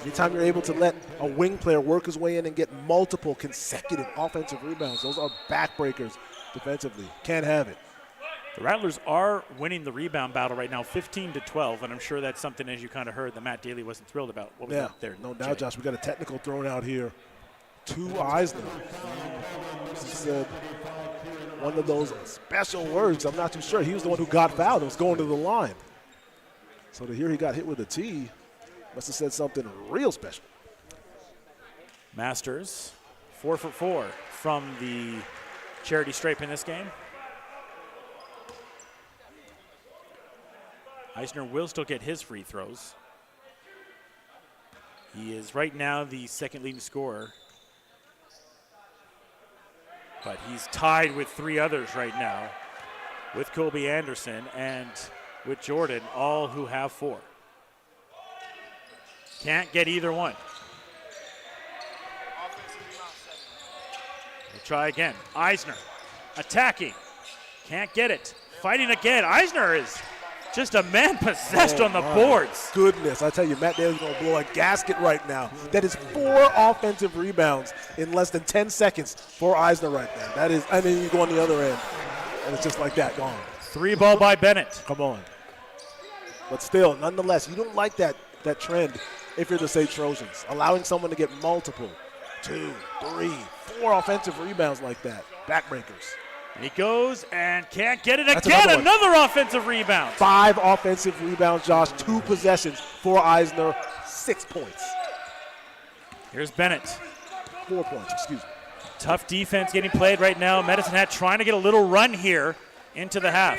Anytime you're able to let a wing player work his way in and get multiple consecutive offensive rebounds, those are backbreakers defensively. Can't have it. The Rattlers are winning the rebound battle right now, 15-12, and I'm sure that's something, as you kind of heard, that Matt Daly wasn't thrilled about. What was that there? No doubt, Josh. We got a technical thrown out here to Eisner. This is one of those special words. I'm not too sure. He was the one who got fouled. It was going to the line. So to hear he got hit with a T must have said something real special. Masters, 4 for 4 from the charity stripe in this game. Eisner will still get his free throws. He is right now the second leading scorer, but he's tied with 3 others right now, with Colby Anderson and with Jordan, all who have 4. Can't get either one. We'll try again. Eisner attacking. Can't get it. Fighting again. Eisner is just a man possessed on the boards. Goodness, I tell you, Matt Daly's going to blow a gasket right now. That is 4 offensive rebounds in less than 10 seconds for Eisner right now. That is, I mean, you go on the other end, and it's just like that, gone. 3 ball by Bennett. Come on. But still, nonetheless, you don't like that trend if you're the SAIT Trojans. Allowing someone to get multiple, 2, 3, 4 offensive rebounds like that. Backbreakers. He goes and can't get it That's again. Another offensive rebound. 5 offensive rebounds, Josh. 2 possessions for Eisner. 6 points. Here's Bennett. 4 points, excuse me. Tough defense getting played right now. Medicine Hat trying to get a little run here into the half.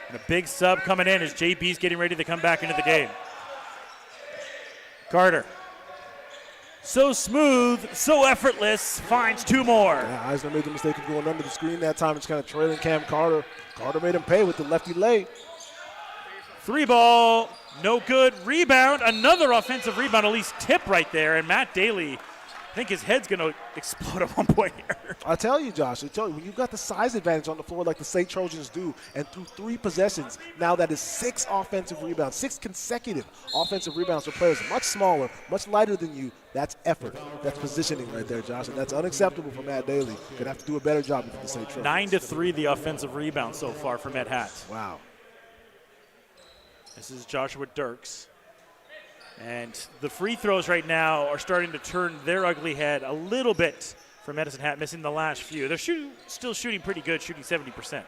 And a big sub coming in as JB's getting ready to come back into the game. Carter. So smooth, so effortless, finds 2 more. Yeah, Eisner made the mistake of going under the screen that time. It's kind of trailing Cam Carter. Carter made him pay with the lefty lay. 3 ball, no good. Rebound, another offensive rebound, at least tip right there. And Matt Daly, I think his head's going to explode at one point here. I tell you, Josh, when you've got the size advantage on the floor like the SAIT Trojans do, and through 3 possessions, now that is 6 offensive rebounds, 6 consecutive offensive rebounds for players much smaller, much lighter than you. That's effort. That's positioning right there, Josh, and that's unacceptable for Matt Daly. Going to have to do a better job with the SAIT Trojans. 9-3 the offensive rebound so far for Med Hat. Wow. This is Joshua Dirks. And the free throws right now are starting to turn their ugly head a little bit for Medicine Hat, missing the last few. They're still shooting pretty good, shooting 70%.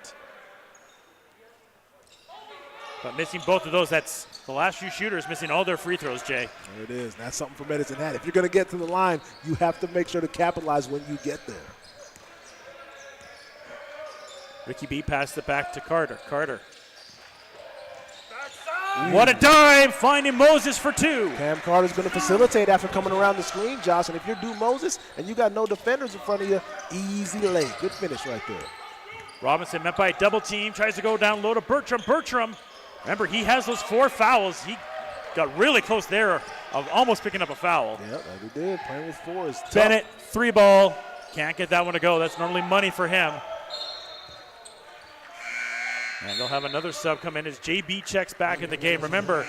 But missing both of those, that's the last few shooters missing all their free throws, Jay. There it is. That's something for Medicine Hat. If you're going to get to the line, you have to make sure to capitalize when you get there. Ricky B passed it back to Carter. Carter. What a dime, finding Moses for 2. Cam Carter's going to facilitate after coming around the screen, Josh. And if you're Due Moses and you got no defenders in front of you, easy lay. Good finish right there. Robinson met by a double team, tries to go down low to Bertram. Bertram, remember, he has those 4 fouls. He got really close there of almost picking up a foul. Yep, that he did. Playing with 4 is tough. Bennett, 3 ball. Can't get that one to go. That's normally money for him. And they'll have another sub come in as JB checks back in the game. Remember,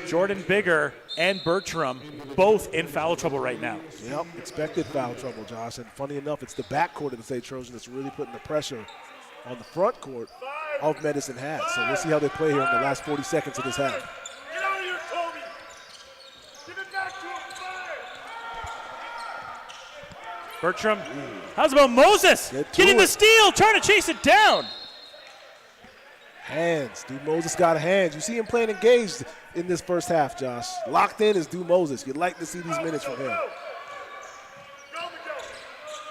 Jordan Bigger and Bertram both in foul trouble right now. Yep, expected foul trouble, Josh. And funny enough, it's the backcourt of the SAIT Trojans that's really putting the pressure on the front court of Medicine Hat. So we'll see how they play here in the last 40 seconds of this half. Get out of here, Toby! Give it back to him, Bertram, how's about Moses? Getting the steal, trying to chase it down. Hands. Due Moses got hands. You see him playing engaged in this first half, Josh. Locked in is Due Moses. You'd like to see these minutes from him.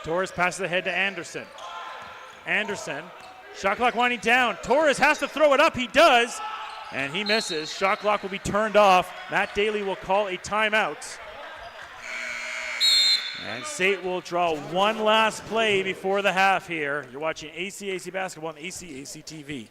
Torres passes ahead to Anderson. Anderson, shot clock winding down. Torres has to throw it up. He does, and he misses. Shot clock will be turned off. Matt Daly will call a timeout. And SAIT will draw one last play before the half here. You're watching ACAC basketball on ACAC TV.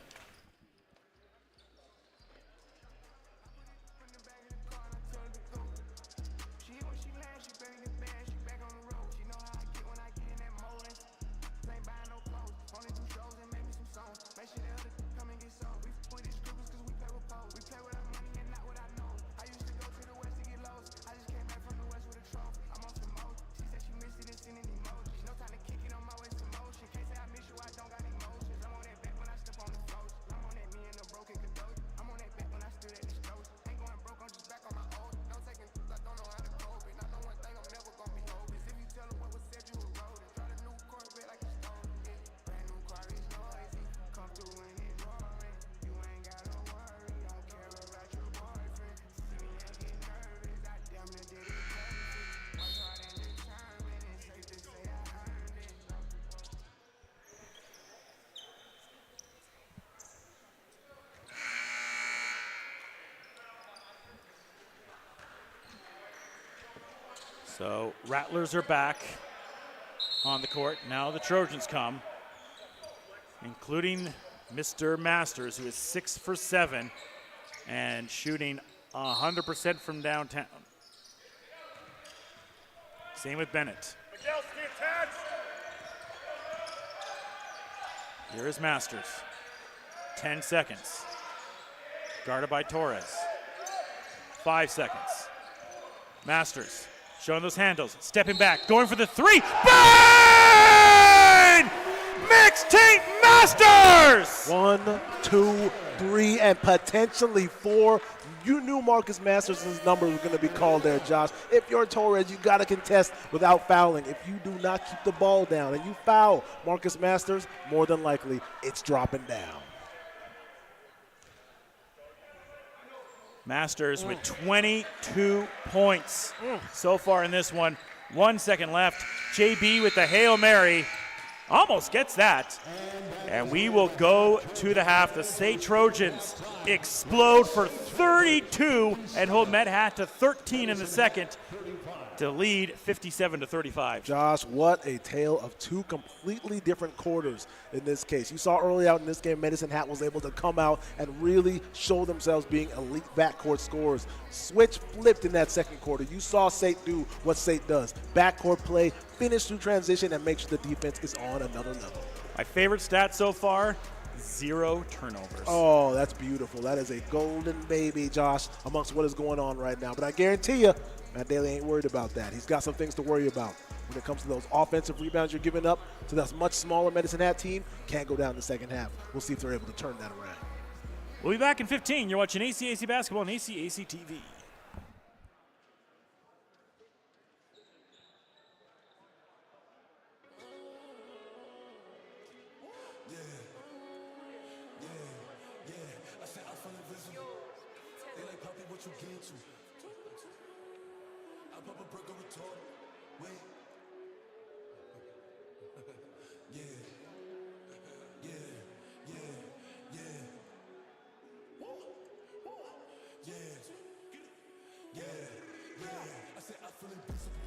So Rattlers are back on the court. Now the Trojans come, including Mr. Masters, who is 6 for 7 and shooting 100% from downtown. Same with Bennett. Here is Masters. 10 seconds. Guarded by Torres. 5 seconds. Masters showing those handles, stepping back, going for the 3. Bang! Mixtape Masters! 1, 2, 3, and potentially 4. You knew Marcus Masters' number was going to be called there, Josh. If you're Torres, you got to contest without fouling. If you do not keep the ball down and you foul Marcus Masters, more than likely it's dropping down. Masters with 22 points so far in this one. 1 second left. JB with the Hail Mary. Almost gets that. And we will go to the half. The SAIT Trojans explode for 32 and hold Med Hat to 13 in the second to lead 57-35. Josh, what a tale of 2 completely different quarters in this case. You saw early out in this game, Medicine Hat was able to come out and really show themselves being elite backcourt scorers. Switch flipped in that second quarter. You saw SAIT do what SAIT does. Backcourt play, finish through transition, and make sure the defense is on another level. My favorite stat so far, 0 turnovers. Oh, that's beautiful. That is a golden baby, Josh, amongst what is going on right now. But I guarantee you, Matt Daly ain't worried about that. He's got some things to worry about when it comes to those offensive rebounds you're giving up to that much smaller Medicine Hat team. Can't go down in the second half. We'll see if they're able to turn that around. We'll be back in 15. You're watching ACAC basketball on ACAC TV. what you get to. I pop a perk of retarded. Wait. Yeah. Yeah. I said I feel invincible.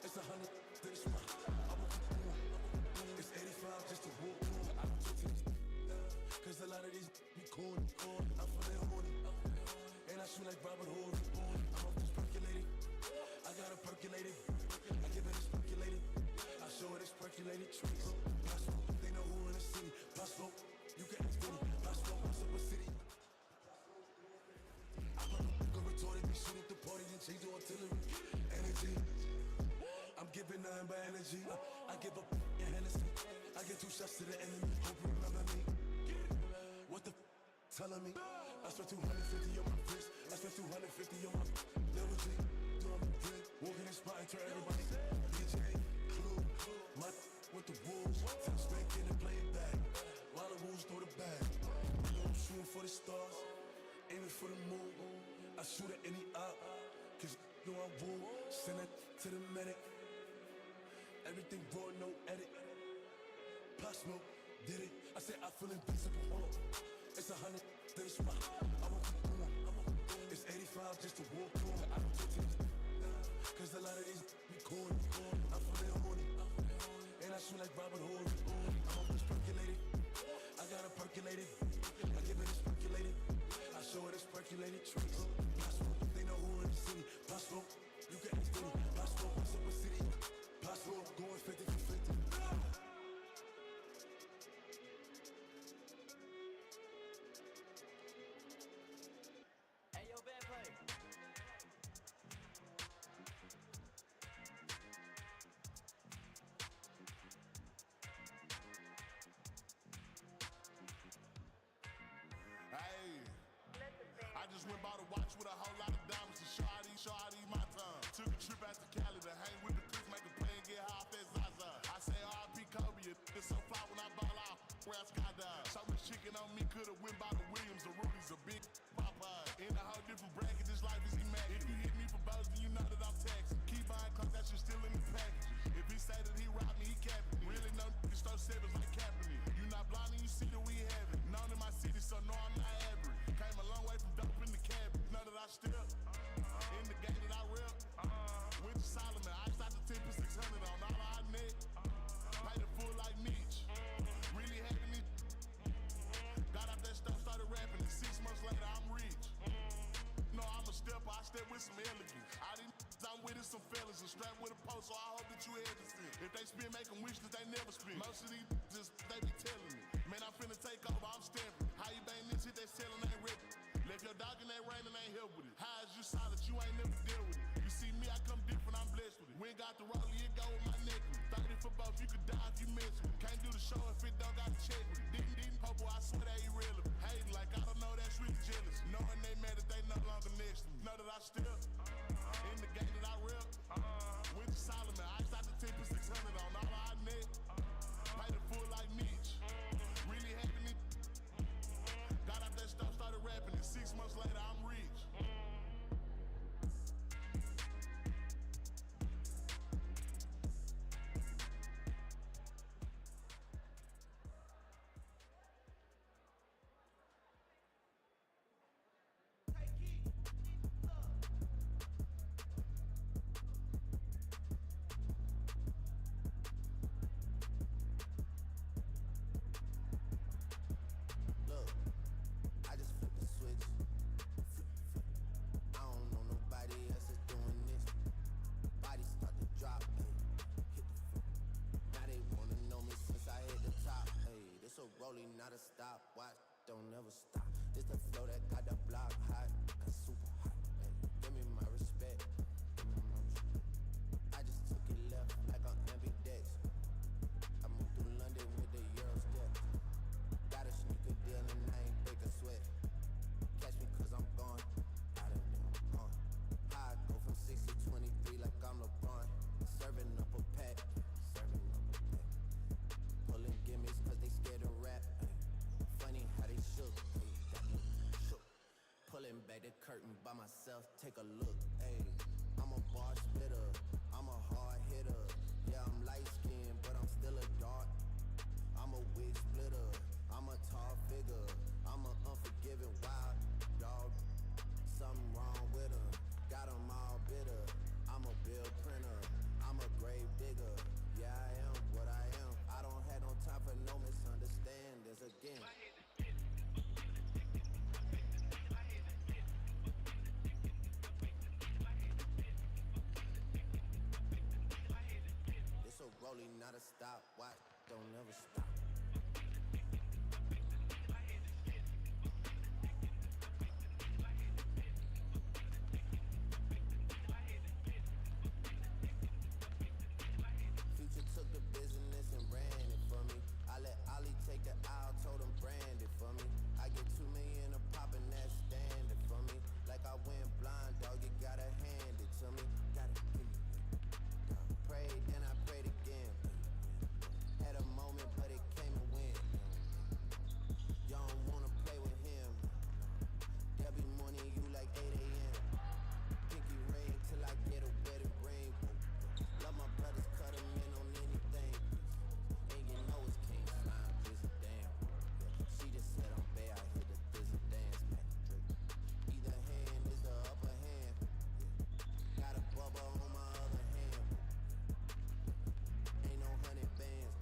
It's 100, then it's mine. I won't keep going. It's 85 just to walk on. I don't talk to these, cause a lot of these be corny. I'm feeling horny, and I shoot like Robert Horry. I'm off this percolated. I got it percolated. I give it it's percolated. I show it it's percolated tricks. Possible, they know who in the city. Possible, you can ask them. Possible, what's up a city? Retorted, be shooting at the party and change the artillery. Energy, I'm giving nothing but energy. I give up in Hennessy. I get 2 shots to the enemy. Hope you remember me. What the telling me? I spent 250 on my wrist. I spent 250 on my level G. Doing my drink, walking in spot and turn everybody. DJ, Clue, my with the wolves. Tell spanking and play it back. While the wolves throw the bag. You know I'm shooting for the stars, aiming for the moon. I shoot at any op, cause you know I will. Send it to the medic. Everything raw, no edit. Pop smoke, did it. I said I feel invincible. It's 100, then it's mine. I won't keep going. It's 85 just to walk on. I don't talk to these, cause a lot of these be corny. I'm feeling horny, and I shoot like Robert Horry. I'm off this percolated. I got it percolated. I give it it's percolated. I show it it's percolated tricks. Possible, they know who in the city. Possible, you can ask them. Possible, what's up a city? Possible, going 50 for 50. Hey, yo, bad play. Hey, I just went by the watch with a whole lot of diamonds and shawty my time. Took a trip out to Cali to hang with the clips, make a play and get high off that Zaza. I say R.I.P. Kobe, it's so fly when I ball out, where I skydive. So much chicken on me, could've went by the Williams, the Rudy's a big Popeye. In a whole different bracket, this life is immaculate. If you hit me for bows, then you know that I'm taxing. Keep buying cause that shit still in the packages. If he say that he robbed me, he capping me. Really no niggas throw sevens like Kaepernick. You not blind and you see that we have it. Known in my city, so no, I'm not average. Came a long way from dope in the cabin. Know that I still in the game that I rep. Went to Solomon, I shot the 10 for 600 on all our neck. Paid it full like Mitch. Really having it. Got out that stuff, started rapping, and 6 months later I'm rich. No, I'm a stepper, I step with some elegance. I didn't I'm with it, some fellas, and strapped with a post, so I hope that you hesitant. If they spin, make them wish that they never spin. Most of these just, they be telling me, man, I'm finna take over, I'm stamping. How you bang this shit, they selling, ain't ripping. Left your dog in that rain and ain't help with it. How is you solid, you ain't never deal with it. You see me, I come different, I'm blessed with it. We ain't got the rollie, it go with my necklace. 30 for both, you could die if you mess with it. Can't do the show if it don't got to check with it. Didn't popo, I swear they irrelevant. Hating like I don't know, that's really jealous. Knowing they mad that they no longer next to me. Know that I still in the game that I rep. Went to Solomon, I shot the 10 for 600 on all our neck. Paid it full like Mitch. Really having it. Got out that stuff, started rapping, and 6 months later I'm rich. Not a stopwatch, don't ever stop. It's the flow that got the block hot, got super hot. Hey, give me my respect. I just took it left like on ambidex. I moved through London with the Euro step. Got a sneaker deal and I ain't break a sweat. Catch me cause I'm gone, out of there, I'm gone. How I go from 6 to 23 like I'm LeBron. Serving up a pack, pulling gimmicks cause they scared to rap. Funny how they shook, got me shook. back the curtain by myself, take a look. Ayy, I'm a bar splitter, I'm a hard hitter. Yeah, I'm light skinned, but I'm still a dark. I'm a wig splitter, I'm a tall figure. I'm an unforgiving wild dog. Something wrong with her, got 'em all bitter. I'm a bill printer, I'm a grave digger. Yeah, I am what I am. I don't have no time for no misunderstandings again. It's a rolling, not a stop. Watch, don't never stop. Took the business and ran it for me. I let Ollie take the aisle, told him brand it for me. I get 2 million a pop and that's standard for me. Like I went blind, dog, you gotta hand it to me. Gotta give me. Prayed, then I prayed again. Had a moment, but it came and went. Y'all don't wanna play with him. There'll be morning you like 8 a.m. Pinky ring till I get a wedding ring. Love my brothers, cut them in on anything. And you know it's King Slime, this a damn. Yeah. She just said I'm bad, I hit the thizzle dance, man. Either hand is the upper hand. Yeah. Got a bubble on my other hand. Ain't no 100 bands.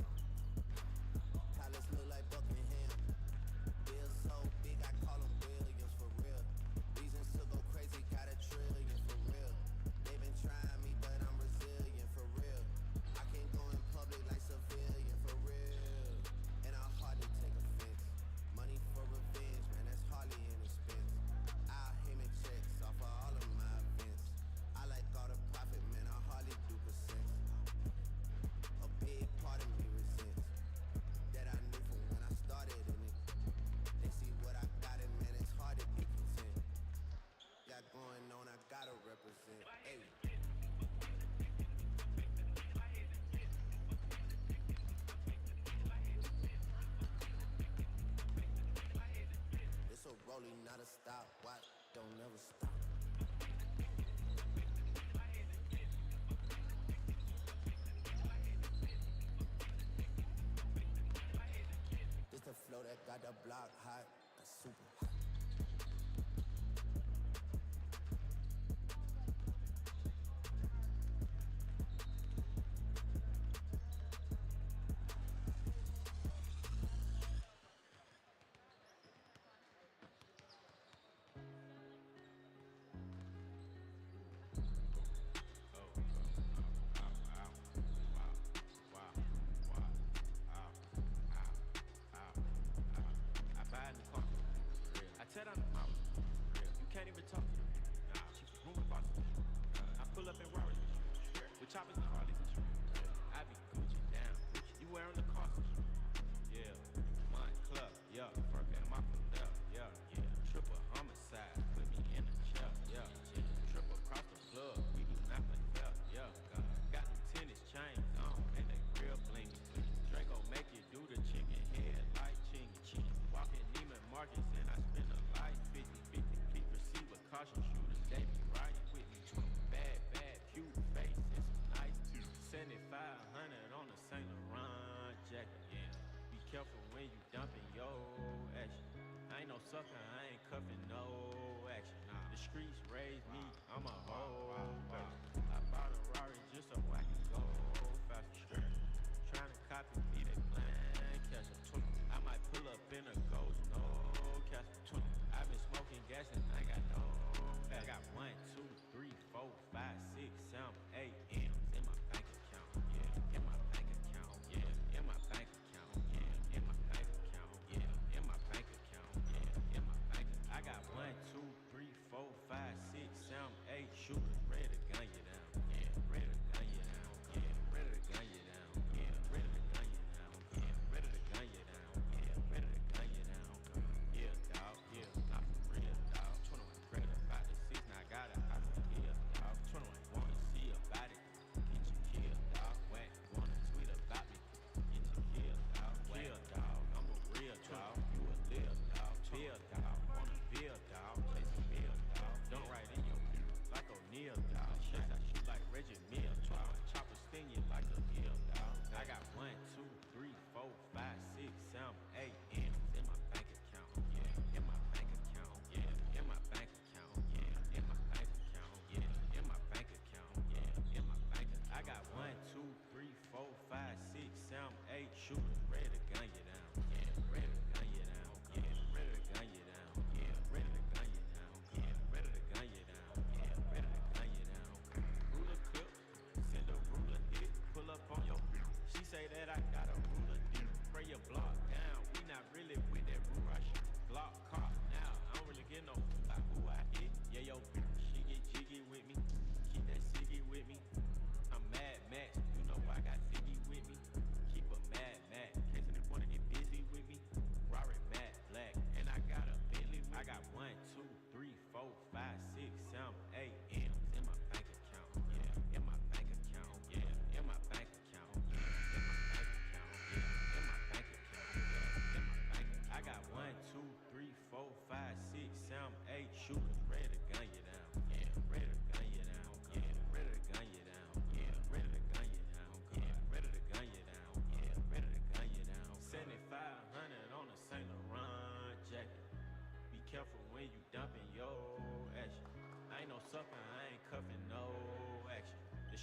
Palace look like Buckingham. Bills so big, I call them billions for real. Reasons to go crazy, got a trillion for real. They been trying me, but I'm resilient for real. I can't go in public like civilian for real. And I hardly take offense. Money for revenge, man, that's hardly an expense. I'll Heyman checks off of all of my events. I like all the profit, man, I hardly do percents. A big part of me resents that I knew from when I started in it. They see what I got and man, it's hard to be content. Got going on, I gotta represent. Hey. It's a rolling, not a stop. Watch, don't never stop. This the flow that got the block hot. That's super hot. Said I'm out. You can't even talk to me. Nah, she from room about me. I pull up in Rari with choppers and Harley. I be Gucci down. You wearing the costume? Yeah. Mine club, yeah. Fuck at my club, yeah. Triple homicide, put me in a chair, yeah. Triple across the plug, we do not play fair, yeah. Got the tennis chains on, and they real blingy. Draco make you do the chicken head like chingy. Walking Neiman Marcus and I spend a life 50-50. Please proceed with caution, shooters, they be right with me. Bad, cute face and some nice teeth. 7,500 on the Saint Laurent jacket, yeah. Be careful when you dumping your action. I ain't no sucker, I ain't cuffing no action. Nah, the streets raised me, I'm a hoe. I bought a Rari just so I can go faster. Trying to copy me, they plan catch a 20. I might pull up in a ghost, no catch a 20. I been smoking gas and I got no. I got 1, 2, 3, 4, 5, 6, 7, 8 M's in my bank account. Yeah, in my bank account. Yeah, in my bank account. Yeah, in my bank account. Yeah, in my bank account. Yeah, in my bank account. I got 1, 2, 3, 4, 5, 6, 7, 8 shooters ready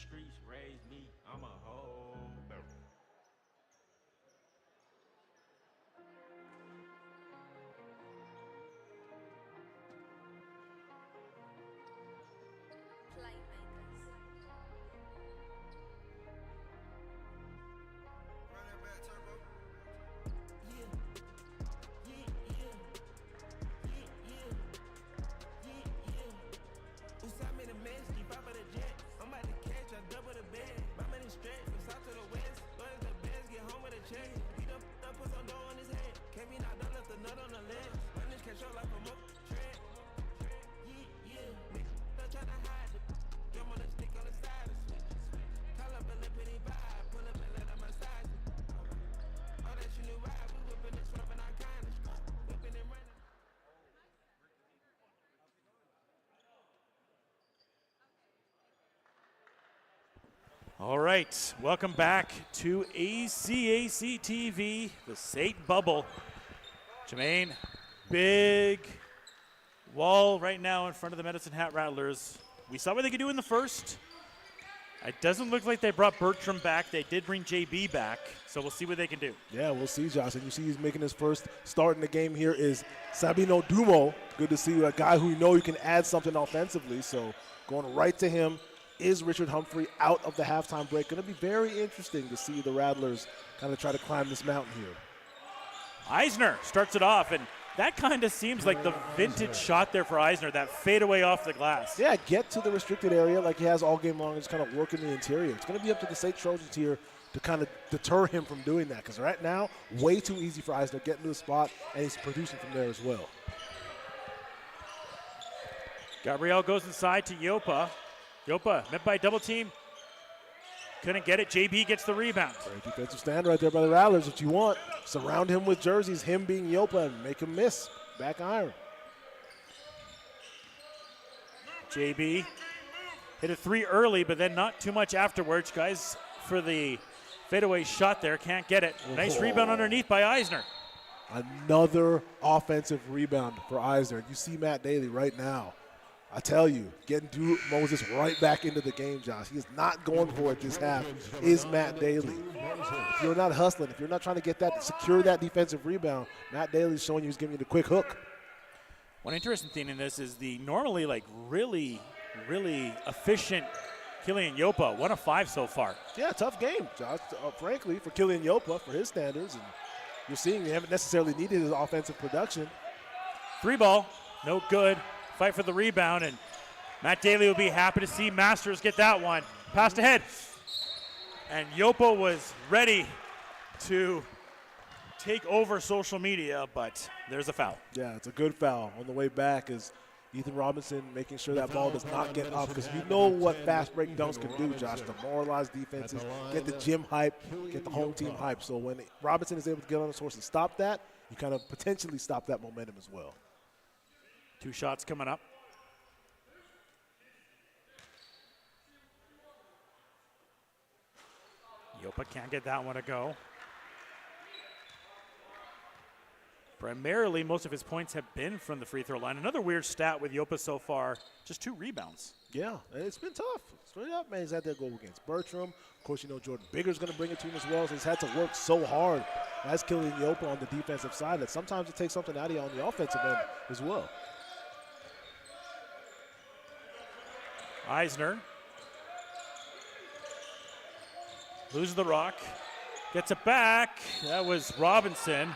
streets raised me. I'm a hoe. All right, welcome back to ACAC TV, the SAIT bubble. Jermaine, big wall right now in front of the Medicine Hat Rattlers. We saw what they could do in the first. It doesn't look like they brought Bertram back. They did bring JB back, so we'll see what they can do. Yeah, we'll see, Josh. And you see he's making his first start in the game here is Sabino Dumo. Good to see a guy who you know you can add something offensively. So going right to him is Richard Humphrey out of the halftime break. Going to be very interesting to see the Rattlers kind of try to climb this mountain here. Eisner starts it off, and that kind of seems like the vintage shot there for Eisner, that fadeaway off the glass. Yeah, get to the restricted area like he has all game long and just kind of work in the interior. It's going to be up to the SAIT Trojans here to kind of deter him from doing that, because right now, way too easy for Eisner getting to the spot, and he's producing from there as well. Gabriel goes inside to Yopa. Yopa met by double team. Couldn't get it. JB gets the rebound. Great defensive stand right there by the Rattlers. What you want. Surround him with jerseys, him being Yopa, and make him miss. Back iron. JB hit a three early, but then not too much afterwards. Guys, for the fadeaway shot there, can't get it. Nice rebound underneath by Eisner. Another offensive rebound for Eisner. You see Matt Daly right now. I tell you, getting Drew Moses right back into the game, Josh. He is not going for it this half, is Matt Daly. If you're not hustling, if you're not trying to get that, secure that defensive rebound, Matt Daly's showing you he's giving you the quick hook. One interesting thing in this is the normally like really efficient Killian Yopa, 1 of 5 so far. Yeah, tough game, Josh, frankly, for Killian Yopa, for his standards. And you're seeing they haven't necessarily needed his offensive production. Three ball, no good. Fight for the rebound, and Matt Daly will be happy to see Masters get that one. Passed ahead, and Yopa was ready to take over social media, but there's a foul. Yeah, it's a good foul. On the way back is Ethan Robinson making sure that ball does not get up, because you know what fast break dunks can do, Josh. Demoralize defenses, get the gym hype, get the home team hype. So when Robinson is able to get on his horse and stop that, you kind of potentially stop that momentum as well. 2 shots coming up. Yopa can't get that one to go. Primarily, most of his points have been from the free throw line. Another weird stat with Yopa so far, just 2 rebounds. Yeah, it's been tough. Straight up, man, he's had to go against Bertram. Of course, you know Jordan Bigger's going to bring it to him as well, so he's had to work so hard as Killian Yopa on the defensive side that sometimes it takes something out of you on the offensive end as well. Eisner loses the rock, gets it back. That was Robinson.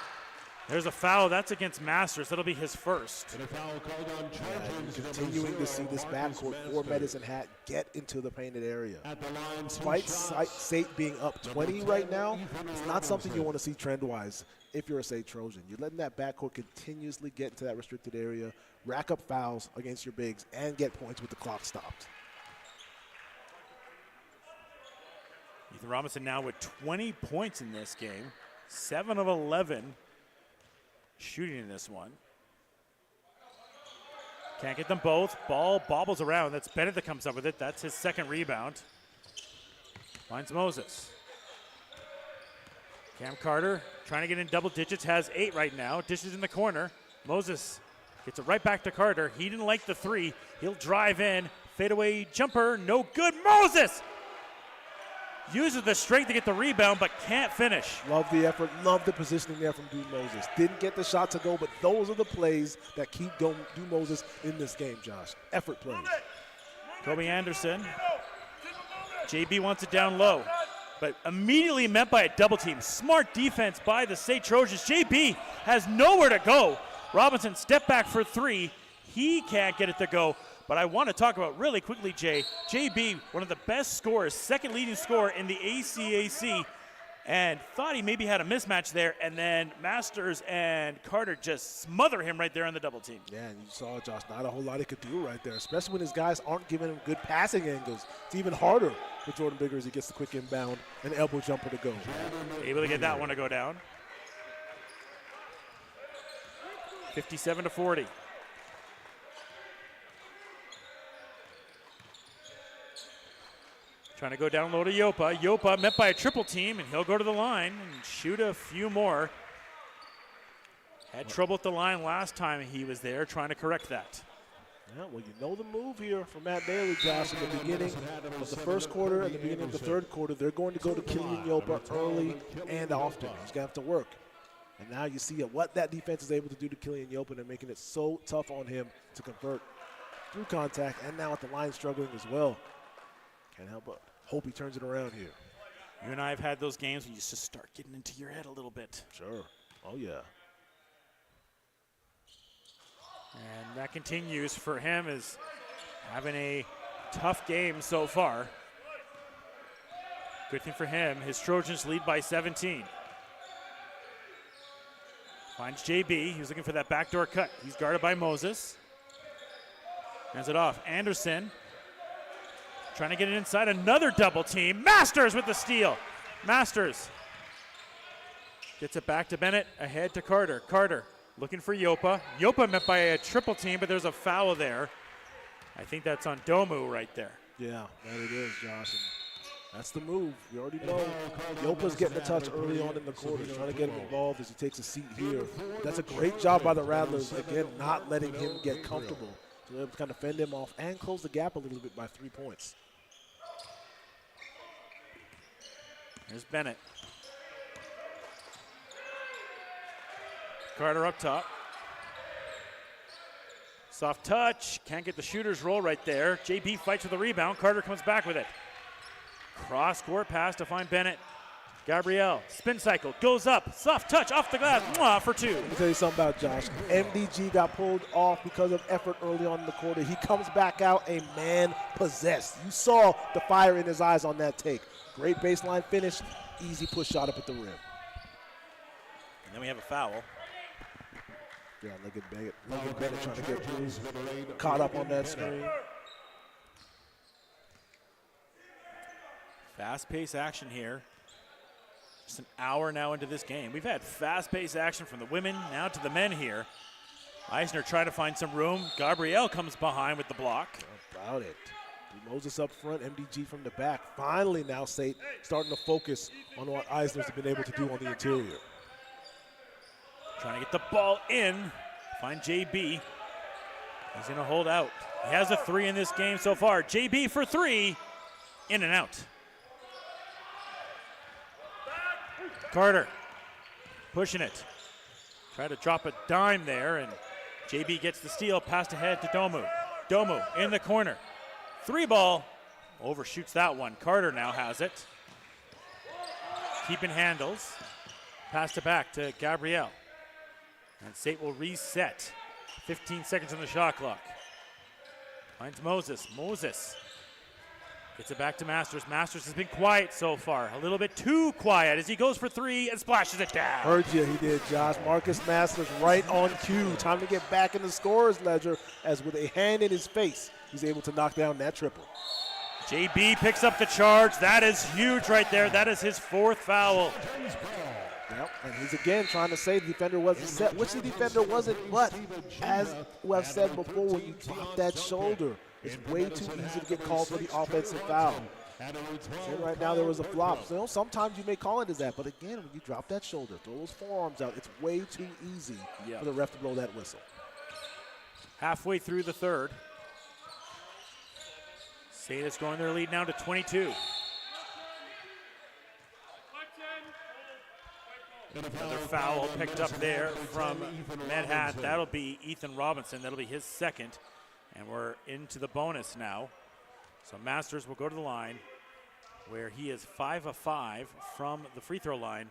There's a foul. That's against Masters. That'll be his first. And a foul called on Trojans. Continuing to see this backcourt for Medicine Hat get into the painted area. At the line, Despite SAIT being up 20 right now, it's not something you want to see trend-wise if you're a SAIT Trojan. You're letting that backcourt continuously get into that restricted area, rack up fouls against your bigs, and get points with the clock stopped. Ethan Robinson now with 20 points in this game, 7 of 11 shooting in this one. Can't get them both. Ball bobbles around. That's Bennett that comes up with it. That's his second rebound. Finds Moses. Cam Carter trying to get in double digits, has 8 right now. Dishes in the corner. Moses gets it right back to Carter. He didn't like the 3. He'll drive in. Fadeaway jumper, no good. Moses uses the strength to get the rebound, but can't finish. Love the effort, love the positioning there from Du Moses. Didn't get the shot to go, but those are the plays that keep Du Moses in this game, Josh. Effort plays. Kobe Anderson. JB wants it down low, but immediately met by a double team. Smart defense by the SAIT Trojans. JB has nowhere to go. Robinson step back for three. He can't get it to go. But I want to talk about really quickly, Jay. JB, one of the best scorers, second leading scorer in the ACAC, and thought he maybe had a mismatch there, and then Masters and Carter just smother him right there on the double team. Yeah, and you saw, Josh, not a whole lot he could do right there, especially when his guys aren't giving him good passing angles. It's even harder for Jordan Bigger as he gets the quick inbound and elbow jumper to go. Able to get that one to go down. 57-40. Trying to go down low to Yopa. Yopa met by a triple team, and he'll go to the line and shoot a few more. Had trouble at the line last time he was there, trying to correct that. Yeah, well, you know the move here from Matt Daly, Josh. In the beginning of the first quarter and the beginning of the third quarter, they're going to go to Killian Yopa early and often. He's going to have to work. And now you see what that defense is able to do to Killian Yopa and making it so tough on him to convert through contact, and now at the line struggling as well. Can't help but hope he turns it around here. You and I have had those games when you just start getting into your head a little bit. Sure. Oh, yeah. And that continues for him, as having a tough game so far. Good thing for him, his Trojans lead by 17. Finds JB, he was looking for that backdoor cut. He's guarded by Moses. Hands it off, Anderson. Trying to get it inside, another double team. Masters with the steal. Masters gets it back to Bennett, ahead to Carter. Carter looking for Yopa. Yopa met by a triple team, but there's a foul there. I think that's on Domu right there. Yeah, that it is, Josh. And that's the move. We already know Yopa's getting a touch early on in the quarter, trying to get him involved as he takes a seat here. That's a great job by the Rattlers, again, not letting him get comfortable. So they're able to kind of fend him off and close the gap a little bit by 3 points. Here's Bennett. Carter up top. Soft touch. Can't get the shooter's roll right there. JB fights for the rebound. Carter comes back with it. Cross-court pass to find Bennett. Gabrielle, spin cycle, goes up. Soft touch off the glass. Mwah, for two. Let me tell you something about Josh. MDG got pulled off because of effort early on in the quarter. He comes back out a man possessed. You saw the fire in his eyes on that take. Great baseline finish, easy push shot up at the rim. And then we have a foul. Yeah, look at Bennett. Look at Bennett trying to get caught up on that screen. Fast-paced action here. Just an hour now into this game. We've had fast-paced action from the women now to the men here. Eisner trying to find some room. Gabrielle comes behind with the block. About it. Moses up front, MDG from the back. Finally now SAIT starting to focus on what Eisner's been able to do on the interior. Trying to get the ball in. Find JB. He's going to hold out. He has a three in this game so far. JB for three. In and out. Carter pushing it. Try to drop a dime there, and JB gets the steal. Passed ahead to Domu. Domu in the corner. Three ball. Overshoots that one. Carter now has it. Keeping handles. Passed it back to Gabrielle. And SAIT will reset. 15 seconds on the shot clock. Finds Moses. Moses gets it back to Masters. Masters has been quiet so far. A little bit too quiet as he goes for three and splashes it down. Heard you, he did, Josh. Marcus Masters right on cue. Time to get back in the scorer's ledger as with a hand in his face, he's able to knock down that triple. JB picks up the charge. That is huge right there. That is his fourth foul. Yep, and he's again trying to say the defender wasn't set, which the defender wasn't, but as I've said before, when you drop that shoulder, it's way too easy to get called for the offensive foul. So right now there was a flop. So sometimes you may call it as that, but again, when you drop that shoulder, throw those forearms out, it's way too easy for the ref to blow that whistle. Halfway through the third. SAIT is growing their lead now to 22. Another foul picked up there from Medhat. That'll be Ethan Robinson. That'll be his second. And we're into the bonus now. So Masters will go to the line where he is 5 of 5 from the free throw line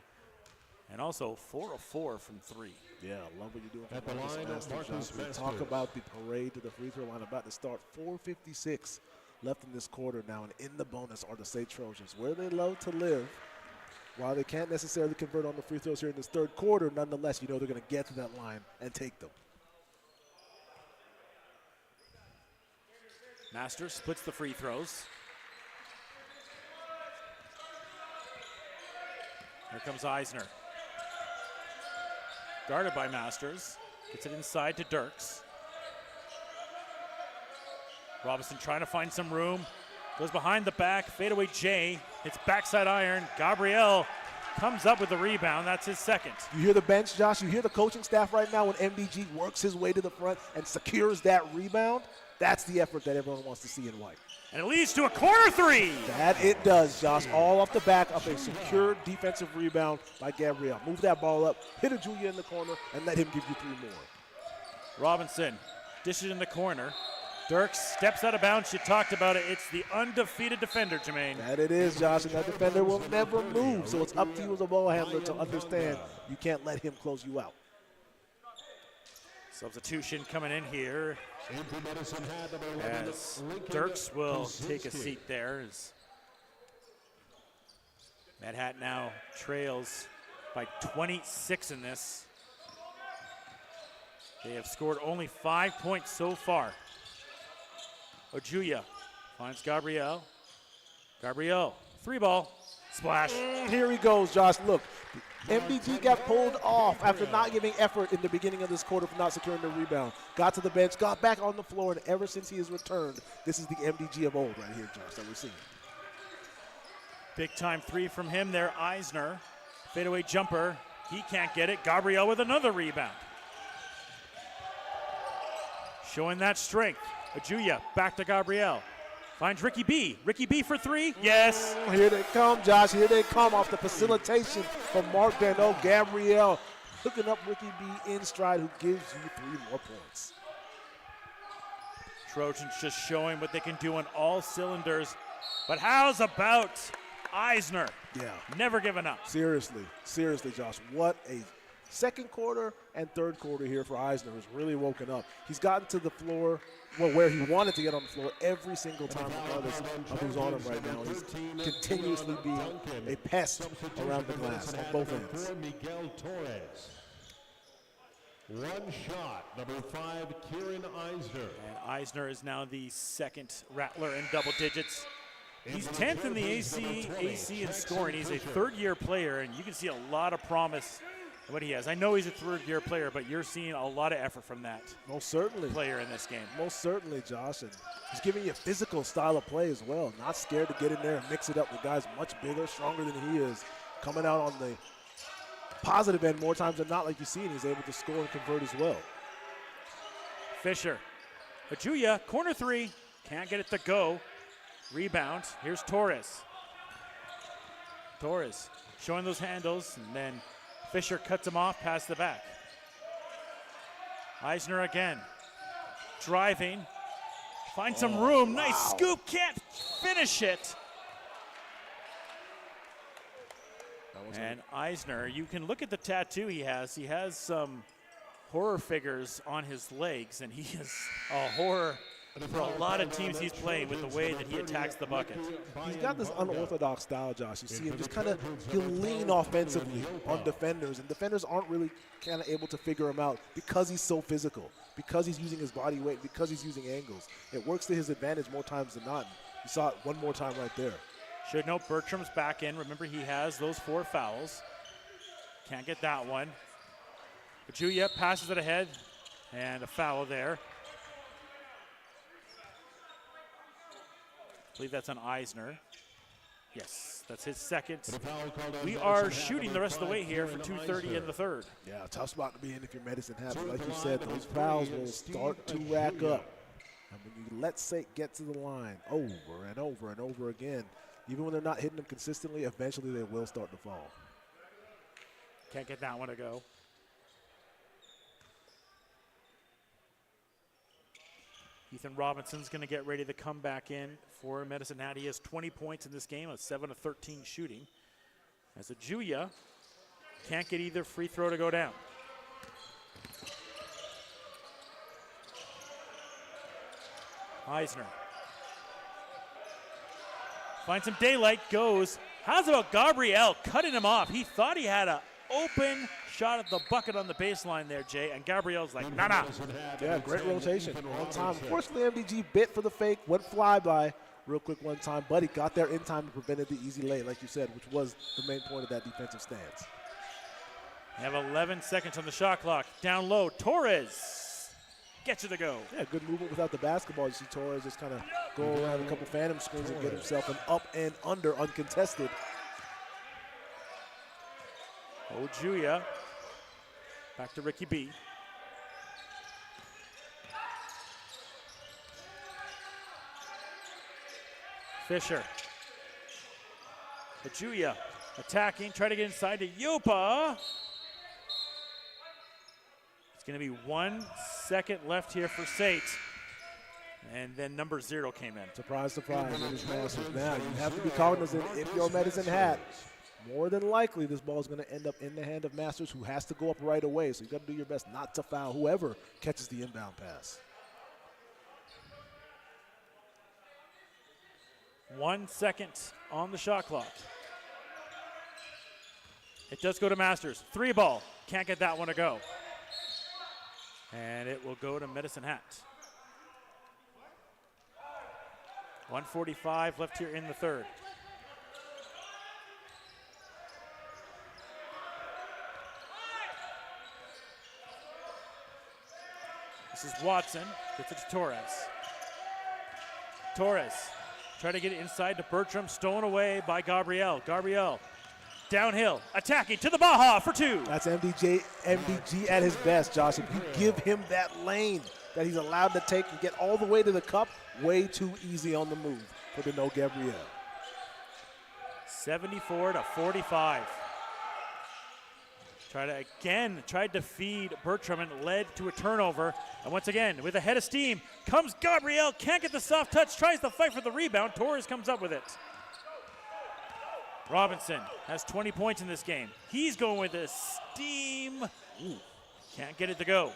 and also 4 of 4 from 3. Yeah, I love what you're doing. At the line, Marcus Masters. Talk about the parade to the free throw line about to start. 4:56 left in this quarter now, and in the bonus are the SAIT Trojans, where they love to live. While they can't necessarily convert on the free throws here in this third quarter, nonetheless, you know they're going to get to that line and take them. Masters splits the free throws. Here comes Eisner. Guarded by Masters. Gets it inside to Dirks. Robinson trying to find some room. Goes behind the back. Fadeaway J. It's backside iron. Gabriel comes up with the rebound. That's his second. You hear the bench, Josh. You hear the coaching staff right now when MDG works his way to the front and secures that rebound. That's the effort that everyone wants to see in white. And it leads to a corner three. That it does, Josh. All off the back of a secure defensive rebound by Gabriel. Move that ball up, hit a Julia in the corner, and let him give you 3 more. Robinson dishes in the corner. Dirks steps out of bounds. You talked about it. It's the undefeated defender, Jermaine. That it is, Josh, and that defender will never move. So it's up to you as a ball handler to understand you can't let him close you out. Substitution coming in here as Dirks will take a seat there. As Medhat now trails by 26 in this. They have scored only 5 points so far. Ojuya finds Gabriel. Gabriel, 3-ball, splash. Here he goes, Josh. Look, MDG got pulled off after not giving effort in the beginning of this quarter for not securing the rebound. Got to the bench, got back on the floor, and ever since he has returned, this is the MDG of old right here, Josh, that we're seeing. Big time 3 from him there, Eisner. Fadeaway jumper, he can't get it. Gabriel with another rebound. Showing that strength. Ojuya back to Gabriel. Finds Ricky B. Ricky B for 3. Yes. Here they come, Josh. Here they come off the facilitation from Mark Dano. Gabriel hooking up Ricky B in stride, who gives you 3 more points. Trojans just showing what they can do on all cylinders. But how's about Eisner? Yeah. Never giving up. Seriously, Josh. What a second quarter and third quarter here for Eisner, who's really woken up. He's gotten to the floor, well, where he wanted to get on the floor every single time, regardless of who's on him right now. He's continuously being a pest around the glass on both ends. Miguel Torres. 1 shot, number 5, Kieran Eisner. And Eisner is now the second Rattler in double digits. He's 10th in the AC in scoring. He's a third-year player, and you can see a lot of promise in what he has. I know he's a third-year player, but you're seeing a lot of effort from that Most certainly. player in this game. Most certainly, Josh. And he's giving you a physical style of play as well. Not scared to get in there and mix it up with guys much bigger, stronger than he is. Coming out on the positive end more times than not, like you see, and he's able to score and convert as well. Fisher. Ojuya, corner 3. Can't get it to go. Rebound. Here's Torres. Torres showing those handles, and then Fisher cuts him off past the back. Eisner again. Driving. Find some room. Nice scoop. Can't finish it. And Eisner, you can look at the tattoo he has. He has some horror figures on his legs, and he is a horror for a lot of teams he's playing with the way that he attacks the bucket. He's got this unorthodox style, Josh. You see him just kind of, he'll lean offensively on defenders, and defenders aren't really kind of able to figure him out because he's so physical, because he's using his body weight, because he's using angles. It works to his advantage more times than not. You saw it one more time right there. Should note Bertram's back in. Remember, he has those 4 fouls. Can't get that one. Ojuya passes it ahead, and a foul there. I believe that's on Eisner. Yes, that's his second. We are shooting the rest of the way here for 2:30 in the third. Yeah, tough spot to be in if your medicine happens. Like you said, those fouls will start to rack up. And when you let SAIT get to the line over and over and over again, even when they're not hitting them consistently, eventually they will start to fall. Can't get that one to go. Ethan Robinson's going to get ready to come back in for Medicine Hat. He has 20 points in this game, a 7 of 13 shooting. As Ajuya can't get either free throw to go down. Eisner finds some daylight, goes. How's about Gabriel cutting him off? He thought he had an open shot at the bucket on the baseline there, Jay, and Gabriel's like, nah. Yeah, great rotation. On time. Unfortunately, MDG bit for the fake, went flyby real quick one time, but he got there in time and prevented the easy lay, like you said, which was the main point of that defensive stance. They have 11 seconds on the shot clock. Down low, Torres gets it to go. Yeah, good movement without the basketball. You see Torres just kind of go around a couple phantom screens and get himself an up and under uncontested. Ojuya back to Ricky B. Fisher. Ojuya attacking, try to get inside to Yopa. It's going to be 1 second left here for SAIT. And then number 0 came in. Surprise, surprise, it is massive. Now, you have to be cognizant if you're Medicine Hat. More than likely, this ball is going to end up in the hand of Masters, who has to go up right away. So you got to do your best not to foul whoever catches the inbound pass. 1 second on the shot clock. It does go to Masters. 3 ball. Can't get that one to go. And it will go to Medicine Hat. 1:45 left here in the third. This is Watson. Gets it to Torres. Torres trying to get it inside to Bertram. Stolen away by Gabriel. Gabriel downhill, attacking to the Baja for 2. That's MDG at his best, Josh. If you give him that lane that he's allowed to take and get all the way to the cup, way too easy on the move for the no Gabriel. 74-45. Tried to feed Bertram and led to a turnover. And once again, with a head of steam, comes Gabriel, can't get the soft touch, tries to fight for the rebound. Torres comes up with it. Robinson has 20 points in this game. He's going with a steam. Ooh, can't get it to go.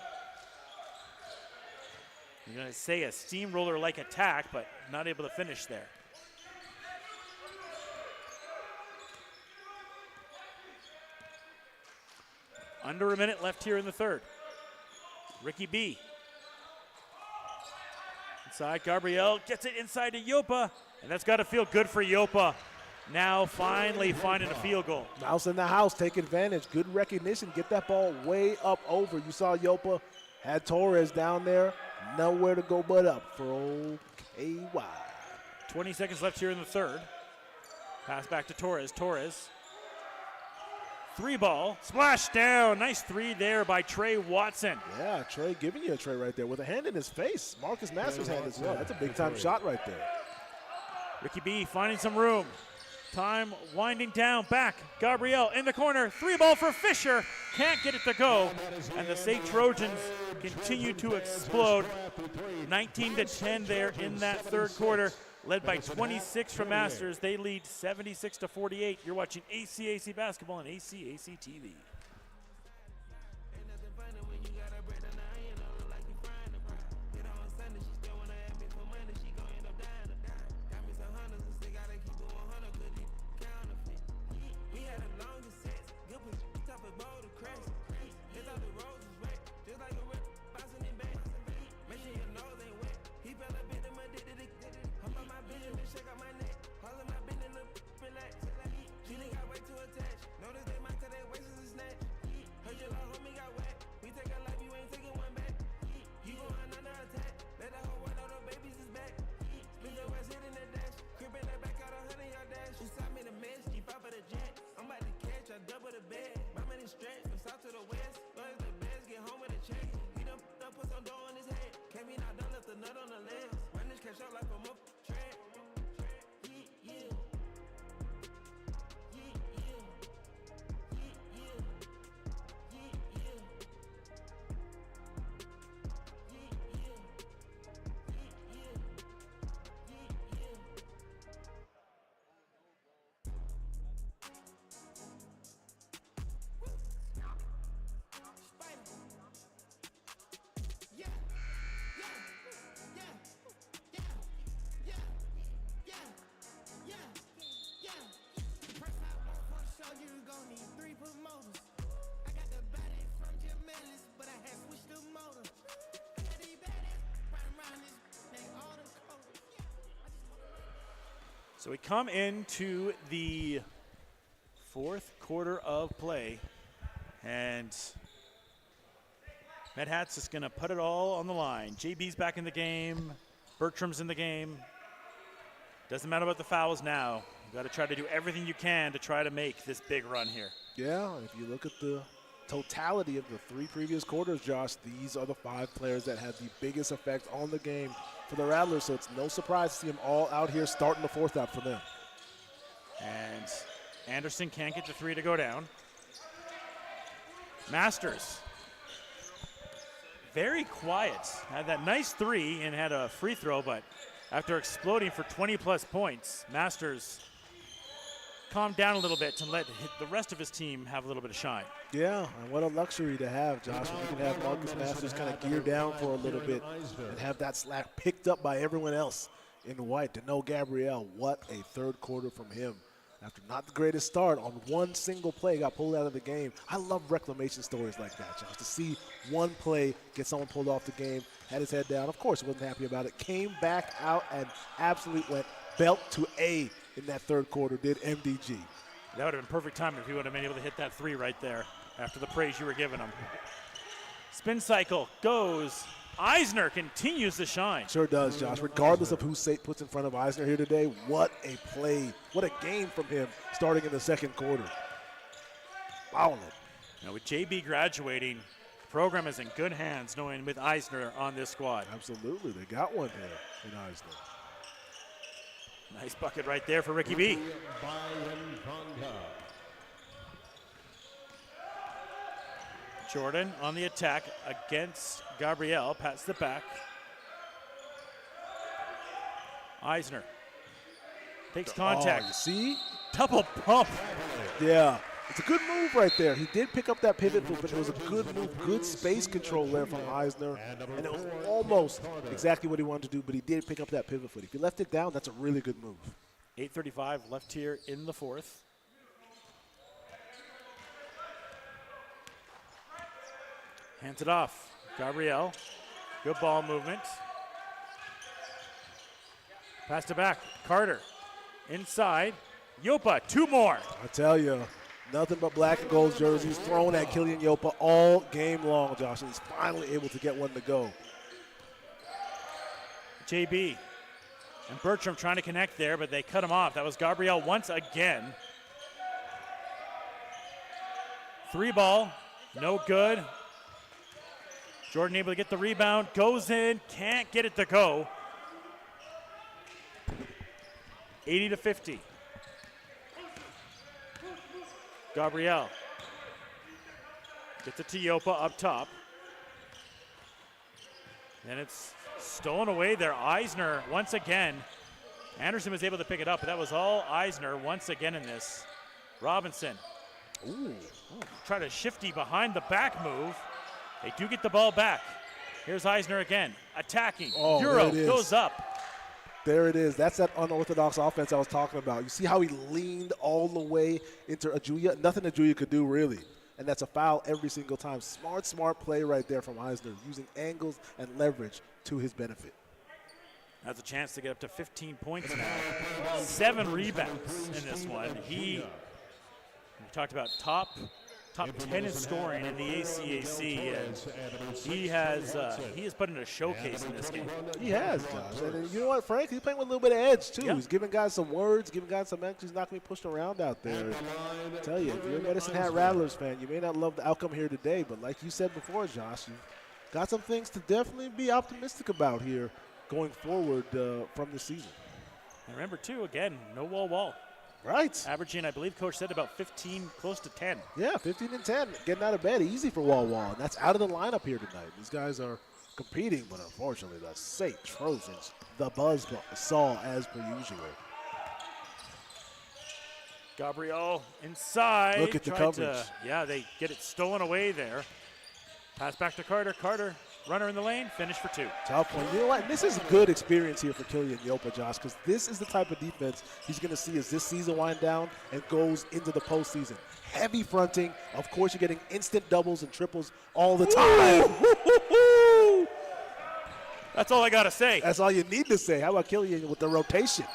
I'm going to say a steamroller-like attack, but not able to finish there. Under a minute left here in the third. Ricky B. Inside, Gabriel gets it inside to Yopa, and that's got to feel good for Yopa. Now finally finding a field goal. Mouse in the house, take advantage. Good recognition, get that ball way up over. You saw Yopa had Torres down there, nowhere to go but up for old KY. 20 seconds left here in the third. Pass back to Torres. Torres. 3 ball, splash down. Nice 3 there by Trey Watson. Yeah, Trey giving you a tray right there with a hand in his face. Marcus Masters' hand as well. That's a big-time shot right there. Ricky B finding some room. Time winding down, back. Gabriel in the corner, 3 ball for Fisher. Can't get it to go. And the SAIT Trojans continue to explode. 19-10 there in that third quarter. Led by 26 from Masters. They lead 76-48. You're watching ACAC basketball on ACAC TV. So we come into the fourth quarter of play, and Med Hat's just going to put it all on the line. JB's back in the game. Bertram's in the game. Doesn't matter about the fouls now. You got to try to do everything you can to try to make this big run here. Yeah, if you look at the totality of the 3 previous quarters, Josh, these are the 5 players that had the biggest effect on the game for the Rattlers, so it's no surprise to see them all out here starting the fourth out for them. And Anderson can't get the 3 to go down. Masters, very quiet. Had that nice 3 and had a free throw, but after exploding for 20-plus points, Masters calmed down a little bit to let the rest of his team have a little bit of shine. Yeah, and what a luxury to have, Josh, when you can have Marcus Masters kind of gear down for a little bit and have that slack picked up by everyone else in white. Dano Gabriel, what a third quarter from him. After not the greatest start, on one single play, got pulled out of the game. I love reclamation stories like that, Josh. To see one play get someone pulled off the game, had his head down. Of course, he wasn't happy about it. Came back out and absolutely went belt to A in that third quarter, did MDG. That would have been perfect time if he would have been able to hit that 3 right there after the praise you were giving him. Spin cycle goes. Eisner continues to shine. Sure does, Josh. Regardless of who SAIT puts in front of Eisner here today, what a play. What a game from him starting in the second quarter. Fouling it. Now with JB graduating, the program is in good hands knowing with Eisner on this squad. Absolutely. They got one here in Eisner. Nice bucket right there for Ricky B. Jordan on the attack against Gabriel. Pats the back. Eisner takes contact. Oh, you see? Double pump. Yeah. It's a good move right there. He did pick up that pivot move, but it was a good move, good space control there from Eisner. And it was almost exactly what he wanted to do, but he did pick up that pivot foot. If he left it down, that's a really good move. 8:35 left here in the fourth. Hands it off. Gabriel. Good ball movement. Pass it back. Carter. Inside. Yopa. 2 more. I tell you, nothing but black and gold jerseys thrown at Killian Yopa all game long, Josh. And he's finally able to get one to go. JB and Bertram trying to connect there, but they cut him off. That was Gabriel once again. 3 ball. No good. Jordan able to get the rebound, goes in, can't get it to go. 80-50. Gabriel gets it to Yopa up top. And it's stolen away there. Eisner once again. Anderson was able to pick it up, but that was all Eisner once again in this. Robinson. Ooh. Try to shifty behind the back move. They do get the ball back. Here's Eisner again, attacking. Oh, Euro goes up. There it is. That's that unorthodox offense I was talking about. You see how he leaned all the way into Ajuya? Nothing Ajuya could do, really. And that's a foul every single time. Smart play right there from Eisner, using angles and leverage to his benefit. Has a chance to get up to 15 points now. 7 rebounds in this one. We talked about top 10 in scoring in the ACAC, and he has put in a showcase in this game. He has, Josh. And you know what, Frank? He's playing with a little bit of edge, too. Yeah. He's giving guys some words, giving guys some extra. He's not going to be pushed around out there. I tell you, if you're a Medicine Hat Rattlers fan, you may not love the outcome here today, but like you said before, Josh, you've got some things to definitely be optimistic about here going forward from the season. And remember, too, again, no wall. Right. Averaging, I believe Coach said, about 15, close to 10. Yeah, 15 and 10. Getting out of bed easy for Wall. And that's out of the lineup here tonight. These guys are competing, but unfortunately, the SAIT Trojans, the buzz saw as per usual. Gabriel inside. Look at the coverage. They get it stolen away there. Pass back to Carter. Carter, runner in the lane, finish for 2. Tough one. You know what? This is a good experience here for Killian Yopa, Josh, because this is the type of defense he's going to see as this season winds down and goes into the postseason. Heavy fronting. Of course, you're getting instant doubles and triples all the time. That's all I got to say. That's all you need to say. How about Killian with the rotation?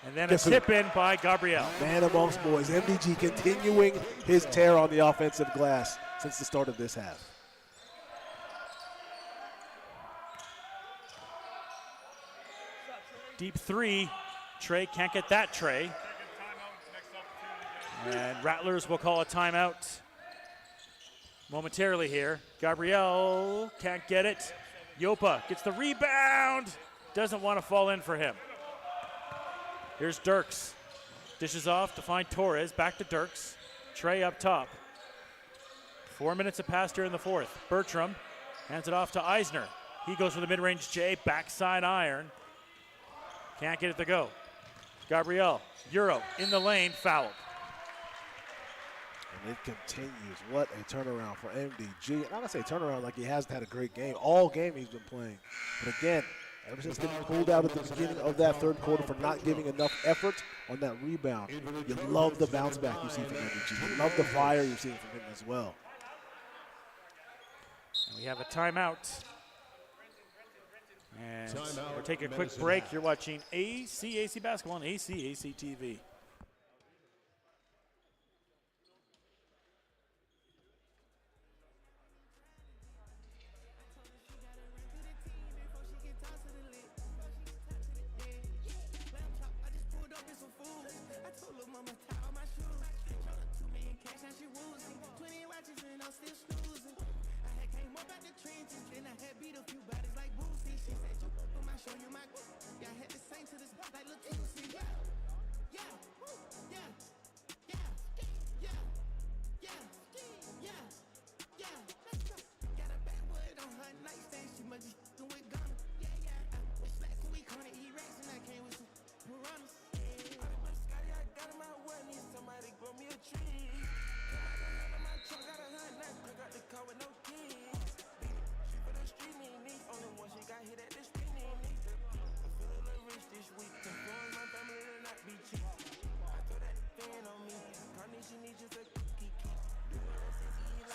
And then Guess a who? tip in by Gabriel. Man amongst boys. MDG continuing his tear on the offensive glass since the start of this half. Deep three. Trey can't get that Trey. And Rattlers will call a timeout momentarily here. Gabriel can't get it. Yopa gets the rebound. Doesn't want to fall in for him. Here's Dirks. Dishes off to find Torres. Back to Dirks. Trey up top. 4 minutes have passed here in the fourth. Bertram hands it off to Eisner. He goes for the mid-range J. Backside iron. Can't get it to go. Gabriel, Euro in the lane, fouled. And it continues. What a turnaround for MDG. I'm not going to say turnaround like he hasn't had a great game. All game he's been playing. But again, ever since getting pulled out at the beginning of that third quarter for not giving enough effort on that rebound, you love the bounce back you see from MDG. You love the fire you're seeing from him as well. And we have a timeout. And Timeout, we're taking a quick Medicine break. Hat. You're watching AC Basketball on AC TV.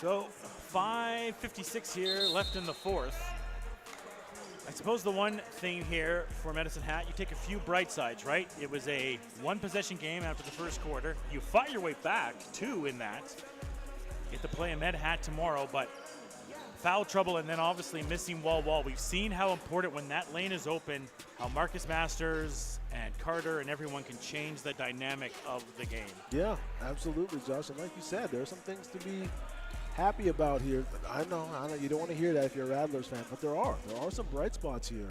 So 5:56 here left in the fourth. I suppose the one thing here for Medicine Hat, you take a few bright sides, right? It was a one-possession game after the first quarter. You fought your way back, two in that. Get to play a Med Hat tomorrow, but foul trouble and then obviously missing Wall. We've seen how important when that lane is open, how Marcus Masters and Carter and everyone can change the dynamic of the game. Yeah, absolutely, Josh. And like you said, there are some things to be happy about here. I know, you don't want to hear that if you're a Rattlers fan, but there are some bright spots here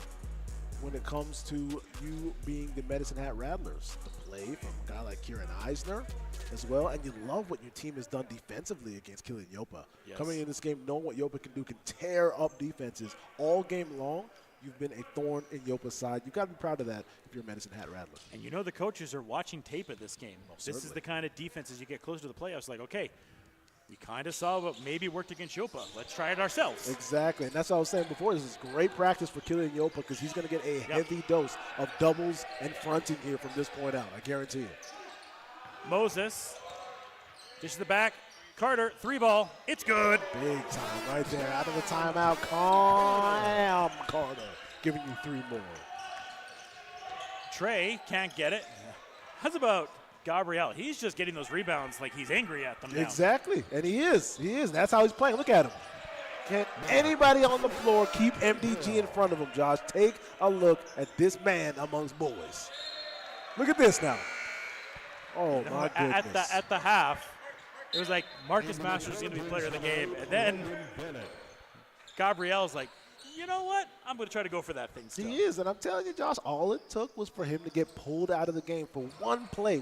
when it comes to you being the Medicine Hat Rattlers. The play from a guy like Kieran Eisner as well, and you love what your team has done defensively against Kylian Yopa. Yes. Coming in this game, knowing what Yopa can do, can tear up defenses all game long. You've been a thorn in Yopa's side. You've got to be proud of that if you're a Medicine Hat Rattler. And you know the coaches are watching tape of this game. This is certainly. the kind of defense as you get closer to the playoffs, like, okay, we kind of saw what maybe worked against Yopa. Let's try it ourselves. Exactly, and that's what I was saying before. This is great practice for Kylian Yopa because he's going to get a heavy dose of doubles and fronting here from this point out. I guarantee you. Moses dishes the back. Carter, three ball. It's good. Big time right there. Out of the timeout, Cam Carter giving you three more. Trey can't get it. How's about Gabriel? He's just getting those rebounds like he's angry at them now. Exactly, and he is. That's how he's playing. Look at him. Can anybody on the floor keep MDG in front of him, Josh? Take a look at this man amongst boys. Look at this now. Oh, my goodness. At the half, it was like Marcus Masters is going to be player of the game. And then Gabriel's like, you know what? I'm going to try to go for that thing still. He is, and I'm telling you, Josh, all it took was for him to get pulled out of the game for one play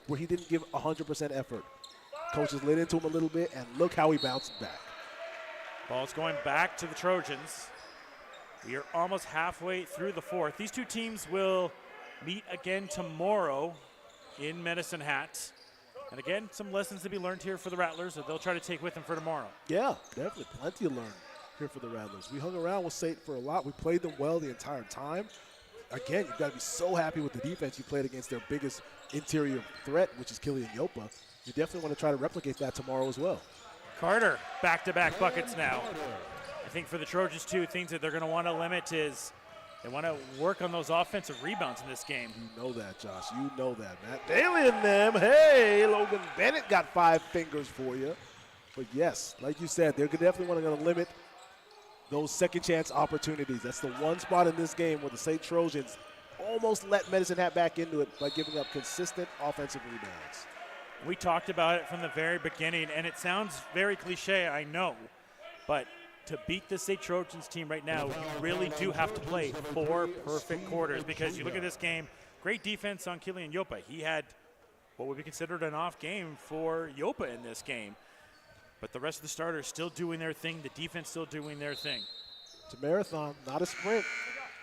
where he didn't give 100% effort. Coaches lit into him a little bit, and look how he bounced back. Ball's going back to the Trojans. We are almost halfway through the fourth. These two teams will meet again tomorrow in Medicine Hat. And again, some lessons to be learned here for the Rattlers that they'll try to take with them for tomorrow. Yeah, definitely. Plenty to learn here for the Rattlers. We hung around with SAIT for a lot. We played them well the entire time. Again, you've got to be so happy with the defense you played against their biggest interior threat, which is Kylian Yopa. You definitely want to try to replicate that tomorrow as well. Carter, back-to-back buckets now. I think for the Trojans, too, things that they're going to want to limit is They want to work on those offensive rebounds in this game. You know that, Josh. You know that. Matt Daly and them. Hey, Logan Bennett got 5 fingers for you. But yes, like you said, they're definitely going to limit those second chance opportunities. That's the one spot in this game where the SAIT Trojans almost let Medicine Hat back into it by giving up consistent offensive rebounds. We talked about it from the very beginning, and it sounds very cliche, I know, but to beat the SAIT Trojans team right now, you really do have to play 4 perfect quarters, because you look at this game, great defense on Killian Yopa. He had what would be considered an off game for Yopa in this game, but the rest of the starters still doing their thing, the defense still doing their thing. It's a marathon, not a sprint.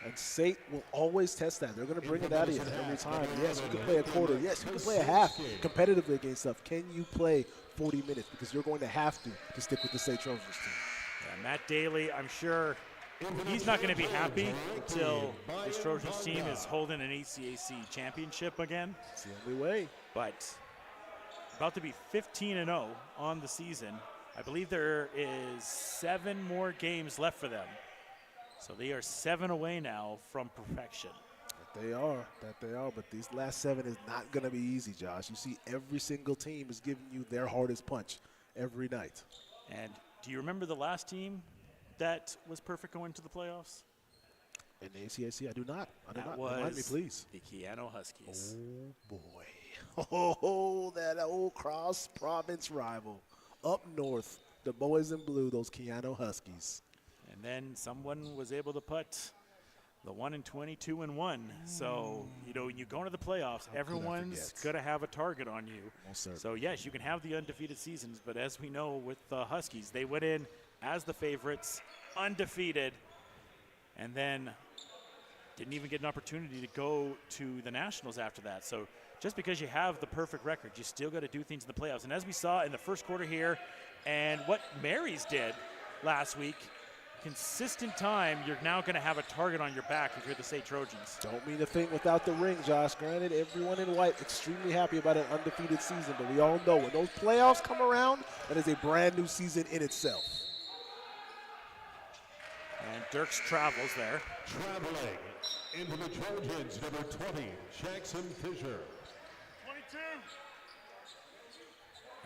And SAIT will always test that. They're going to bring it out of you every time. Yes, you can play a quarter. Yes, you can play a half competitively against stuff. Can you play 40 minutes? Because you're going to have to stick with the SAIT Trojans team. Yeah, Matt Daly, I'm sure he's not going to be happy until this Trojans team is holding an ACAC championship again. It's the only way. But about to be 15-0 on the season. I believe there is 7 more games left for them. So they are 7 away now from perfection. That they are, but these last 7 is not going to be easy, Josh. You see every single team is giving you their hardest punch every night. And do you remember the last team that was perfect going to the playoffs? In the ACAC, I do not. That Remind me, was please. the Keanu Huskies. Oh, boy. Oh, that old cross province rival. Up north, the boys in blue, those Keanu Huskies. And then someone was able to put the 1-20, 2-1. So, you know, when you go into the playoffs, everyone's going to have a target on you. So, yes, you can have the undefeated seasons, but as we know with the Huskies, they went in as the favorites, undefeated, and then didn't even get an opportunity to go to the Nationals after that. So just because you have the perfect record, you still got to do things in the playoffs. And as we saw in the first quarter here, and what Mary's did last week, consistent time, you're now going to have a target on your back if you're the SAIT Trojans. Don't mean a thing without the ring, Josh. Granted, everyone in white extremely happy about an undefeated season, but we all know when those playoffs come around, that is a brand new season in itself. And Dirks travels there. Traveling into the Trojans, number 20, Jackson Fisher. 22.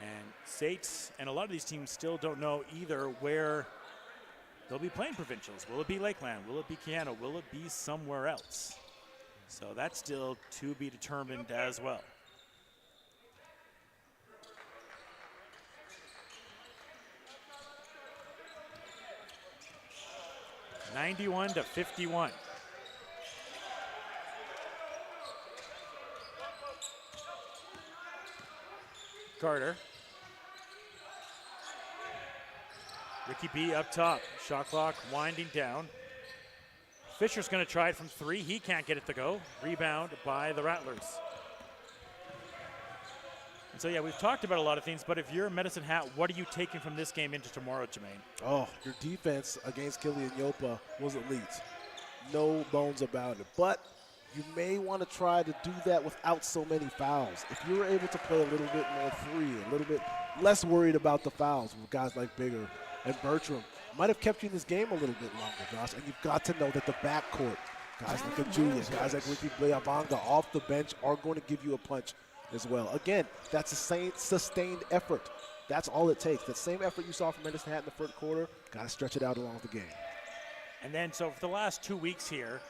And SAIT and a lot of these teams still don't know either where they'll be playing provincials. Will it be Lakeland? Will it be Keanu? Will it be somewhere else? So that's still to be determined as well. (91-51). Carter. Ricky B up top. Shot clock winding down. Fisher's going to try it from 3. He can't get it to go. Rebound by the Rattlers. And so, yeah, we've talked about a lot of things, but if you're Medicine Hat, what are you taking from this game into tomorrow, Jermaine? Oh, your defense against Killian Yopa was elite. No bones about it. But you may want to try to do that without so many fouls. If you're able to play a little bit more free, a little bit less worried about the fouls with guys like Bigger and Bertram, might have kept you in this game a little bit longer, Josh. And you've got to know that the backcourt, guys like Julius, guys like Ricky Bleavanga off the bench are going to give you a punch as well. Again, that's a sustained effort. That's all it takes. That same effort you saw from Medicine Hat in the first quarter, got to stretch it out along the game. And then, so for the last 2 weeks here,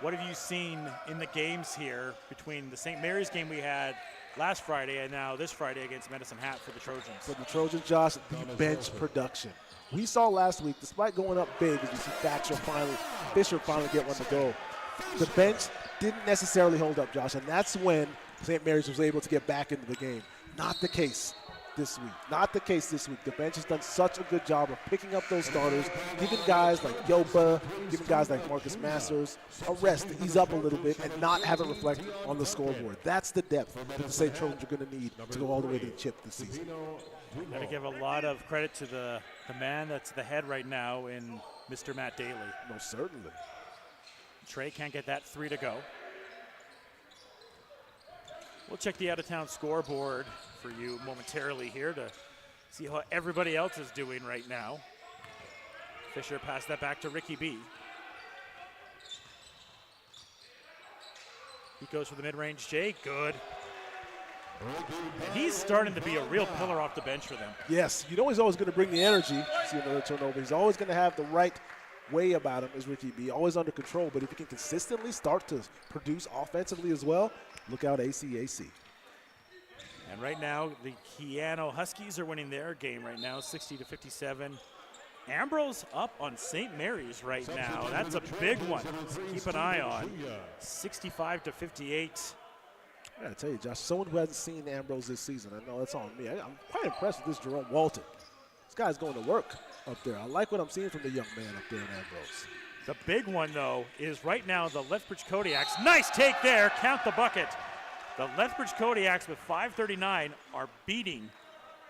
what have you seen in the games here between the St. Mary's game we had last Friday and now this Friday against Medicine Hat for the Trojans? For the Trojans, Josh, the bench production. We saw last week, despite going up big, as you see Fisher finally get one to go, the bench didn't necessarily hold up, Josh, and that's when St. Mary's was able to get back into the game. Not the case this week. Not the case this week. The bench has done such a good job of picking up those starters, giving guys like Yopa, giving guys like Marcus Masters a rest to ease up a little bit and not have it reflect on the scoreboard. That's the depth that the SAIT Trojans are going to need to go all the way to the chip this season. Got to give a lot of credit to the man that's the head right now in Mr. Matt Daly. Most certainly. Trey can't get that 3 to go. We'll check the out-of-town scoreboard for you momentarily here to see how everybody else is doing right now. Fisher passed that back to Ricky B. He goes for the mid-range, Jay. Good. And he's starting to be a real pillar off the bench for them. Yes, you know he's always going to bring the energy. See another turnover. He's always going to have the right way about him, is Ricky B. Always under control, but if he can consistently start to produce offensively as well, look out ACAC. And right now, the Keano Huskies are winning their game right now, 60-57. Ambrose up on St. Mary's right now. That's a big one. So keep an eye on. 65-58. I gotta tell you, Josh, someone who hasn't seen Ambrose this season, I know that's on me. I'm quite impressed with this Jerome Walton. This guy's going to work up there. I like what I'm seeing from the young man up there in Ambrose. The big one, though, is right now the Lethbridge Kodiaks. Nice take there. Count the bucket. The Lethbridge Kodiaks with 5:39 are beating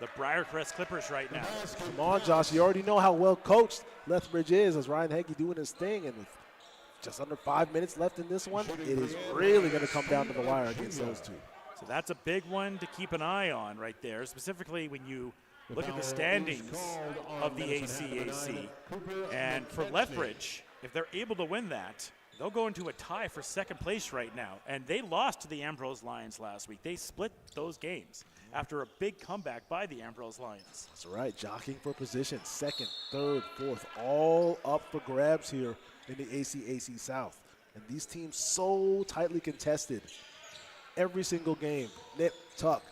the Briarcrest Clippers right now. Come on, Josh. You already know how well coached Lethbridge is as Ryan Heggie doing his thing. And with just under 5 minutes left in this one, it is really going to come down to the wire against those two. So that's a big one to keep an eye on right there, specifically when you look at the standings of the ACAC. And for Lethbridge, if they're able to win that, they'll go into a tie for second place right now. And they lost to the Ambrose Lions last week. They split those games after a big comeback by the Ambrose Lions. That's right, jockeying for position, second, third, fourth, all up for grabs here in the ACAC South. And these teams so tightly contested every single game, nip, tuck.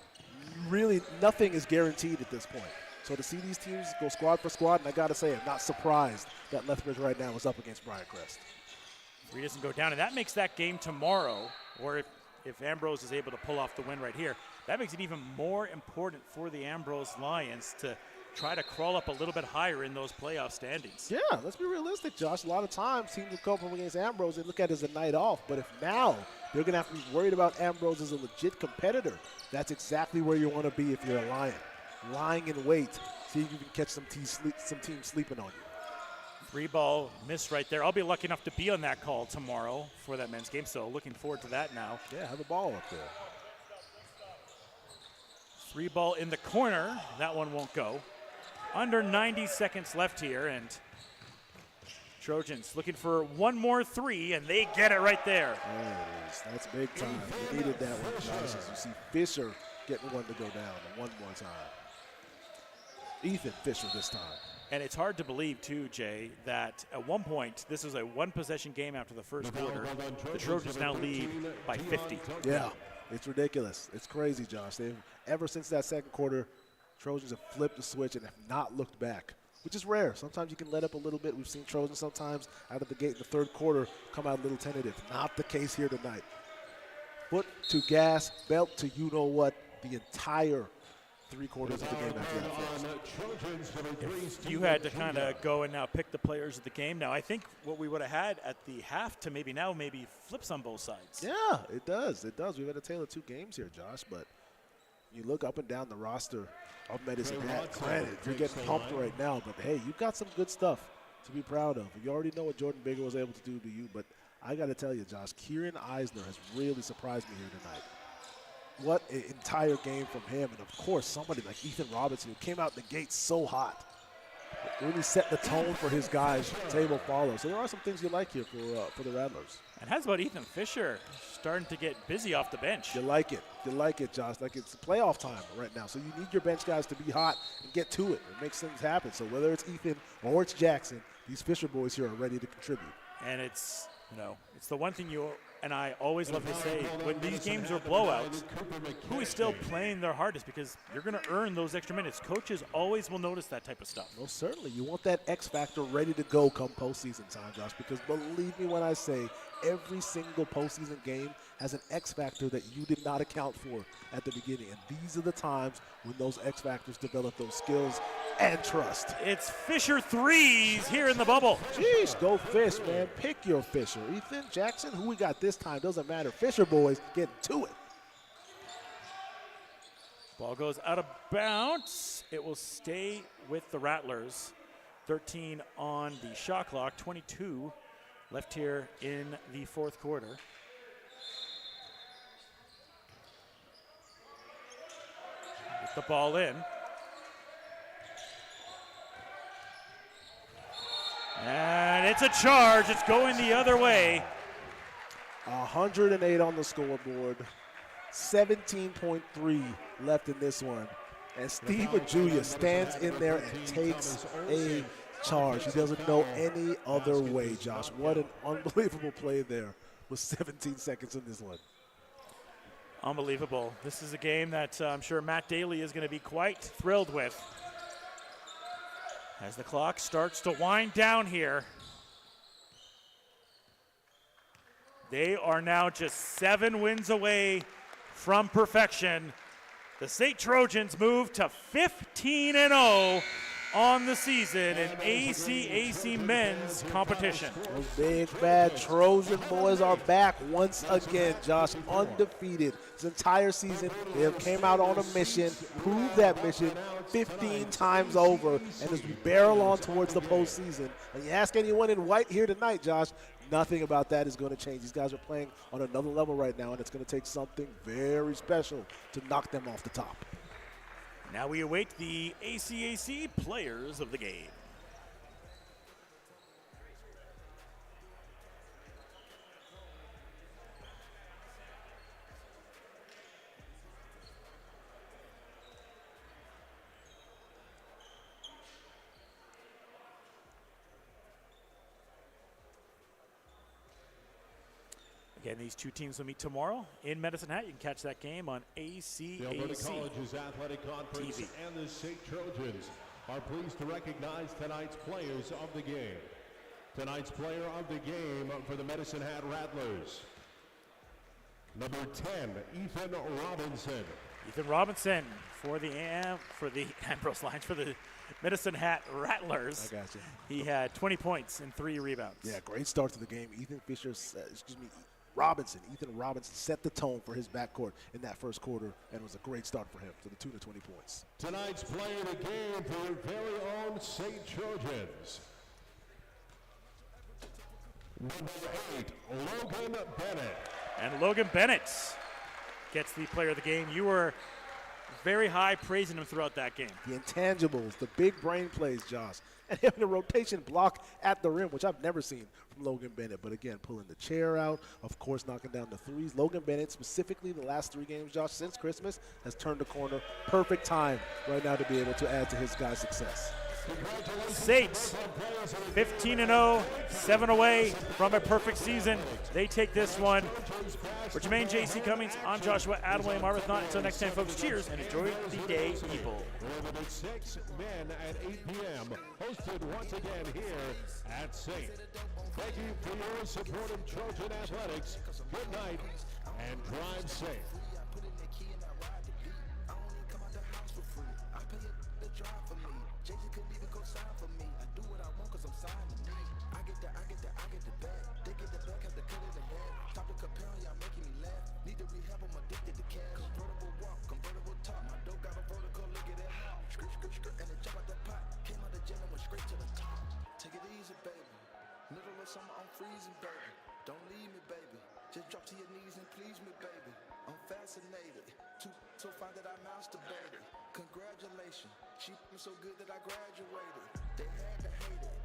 Really, nothing is guaranteed at this point. So to see these teams go squad for squad, and I got to say, I'm not surprised that Lethbridge right now is up against Briarcrest. Three doesn't go down, and that makes that game tomorrow, or if Ambrose is able to pull off the win right here, that makes it even more important for the Ambrose Lions to try to crawl up a little bit higher in those playoff standings. Yeah, let's be realistic, Josh. A lot of times teams will come up against Ambrose and look at it as a night off, but if now they're going to have to be worried about Ambrose as a legit competitor, that's exactly where you want to be if you're a Lion. Lying in wait, see if you can catch some teams sleeping on you. Three ball miss right there. I'll be lucky enough to be on that call tomorrow for that men's game, so looking forward to that now. Yeah, have a ball up there. Three ball in the corner. That one won't go. Under 90 seconds left here, and Trojans looking for one more three, and they get it right there. There it is. That's big time. You needed that one, Josh, as you see Fisher getting one to go down one more time. Ethan Fisher this time. And it's hard to believe, too, Jay, that at one point, this was a one-possession game after the first quarter. The Trojans now lead by 50. Yeah, it's ridiculous. It's crazy, Josh. Ever since that second quarter, Trojans have flipped the switch and have not looked back, which is rare. Sometimes you can let up a little bit. We've seen Trojans sometimes out of the gate in the third quarter come out a little tentative. Not the case here tonight. Foot to gas, belt to you-know-what, the entire 3 quarters of the game after that first. If you had to kind of go and now pick the players of the game, now I think what we would have had at the half to maybe now maybe flips on both sides. Yeah, it does. It does. We've had a tale of 2 games here, Josh, but you look up and down the roster of Medicine Hat. Granted, you're getting pumped right now, but hey, you've got some good stuff to be proud of. You already know what Jordan Bigger was able to do to you, but I got to tell you, Josh, Kieran Eisner has really surprised me here tonight. What an entire game from him, and of course somebody like Ethan Robinson, who came out the gate so hot, really set the tone for his guys. Table follow. So there are some things you like here for the Rattlers. And how's about Ethan Fisher starting to get busy off the bench? You like it. You like it, Josh. Like it's playoff time right now. So you need your bench guys to be hot and get to it. It makes things happen. So whether it's Ethan or it's Jackson, these Fisher boys here are ready to contribute. And it's, it's the one thing you and I always love to say, when these games are blowouts, who is still playing their hardest, because you're going to earn those extra minutes. Coaches always will notice that type of stuff. Well, certainly. You want that X factor ready to go come postseason time, Josh, because believe me when I say every single postseason game has an X factor that you did not account for at the beginning. And these are the times when those X factors develop those skills and trust. It's Fisher threes here in the bubble. Jeez, go Fish, man. Pick your Fisher. Ethan, Jackson, who we got this time, doesn't matter. Fisher boys, get to it. Ball goes out of bounds. It will stay with the Rattlers. 13 on the shot clock, 22 left here in the fourth quarter. Get the ball in. And it's a charge. It's going the other way. 108 on the scoreboard. 17.3 left in this one. And Steve Ajulia stands in there and takes a charge. He doesn't know any other way, Josh. What an unbelievable play there with 17 seconds in this one. Unbelievable. This is a game that I'm sure Matt Daly is going to be quite thrilled with. As the clock starts to wind down here, they are now just 7 wins away from perfection. The SAIT Trojans move to 15-0 on the season in ACAC men's competition. Those big bad Trojan boys are back once again, Josh, undefeated this entire season. They have came out on a mission, proved that mission 15 times over, and as we barrel on towards the postseason, and you ask anyone in white here tonight, Josh, nothing about that is going to change. These guys are playing on another level right now, and it's going to take something very special to knock them off the top. Now we await the ACAC players of the game. Again, these two teams will meet tomorrow in Medicine Hat. You can catch that game on ACAC. The Alberta Colleges Athletic Conference TV. and the SAIT Trojans are pleased to recognize tonight's players of the game. Tonight's player of the game for the Medicine Hat Rattlers, number 10, Ethan Robinson. Ethan Robinson for the Ambrose Lions, for the Medicine Hat Rattlers. I got you. He had 20 points and 3 rebounds. Yeah, great start to the game. Ethan Robinson set the tone for his backcourt in that first quarter, and it was a great start for him to the tune of 20 points. Tonight's player of the game for your very own SAIT Trojans, number 8, Logan Bennett. And Logan Bennett gets the player of the game. You were very high praising him throughout that game. The intangibles, the big brain plays, Josh, and having a rotation block at the rim, which I've never seen from Logan Bennett. But again, pulling the chair out, of course, knocking down the threes. Logan Bennett, specifically the last 3 games, Josh, since Christmas, has turned the corner. Perfect time right now to be able to add to his guys' success. SAIT, 15-0, 7 away from a perfect season. They take this one. For Jermaine J.C. Cummings, I'm Joshua Adway Marvith Knott. Until next time, folks, cheers and enjoy the day, people. Over the 6 men at 8 p.m. hosted once again here at SAIT. Thank you for your support of Trojan Athletics. Good night and drive safe. Summer, I'm freezing, baby. Don't leave me, baby. Just drop to your knees and please me, baby. I'm fascinated. So fine that I masturbated. Congratulations. She so good that I graduated. They had to hate it.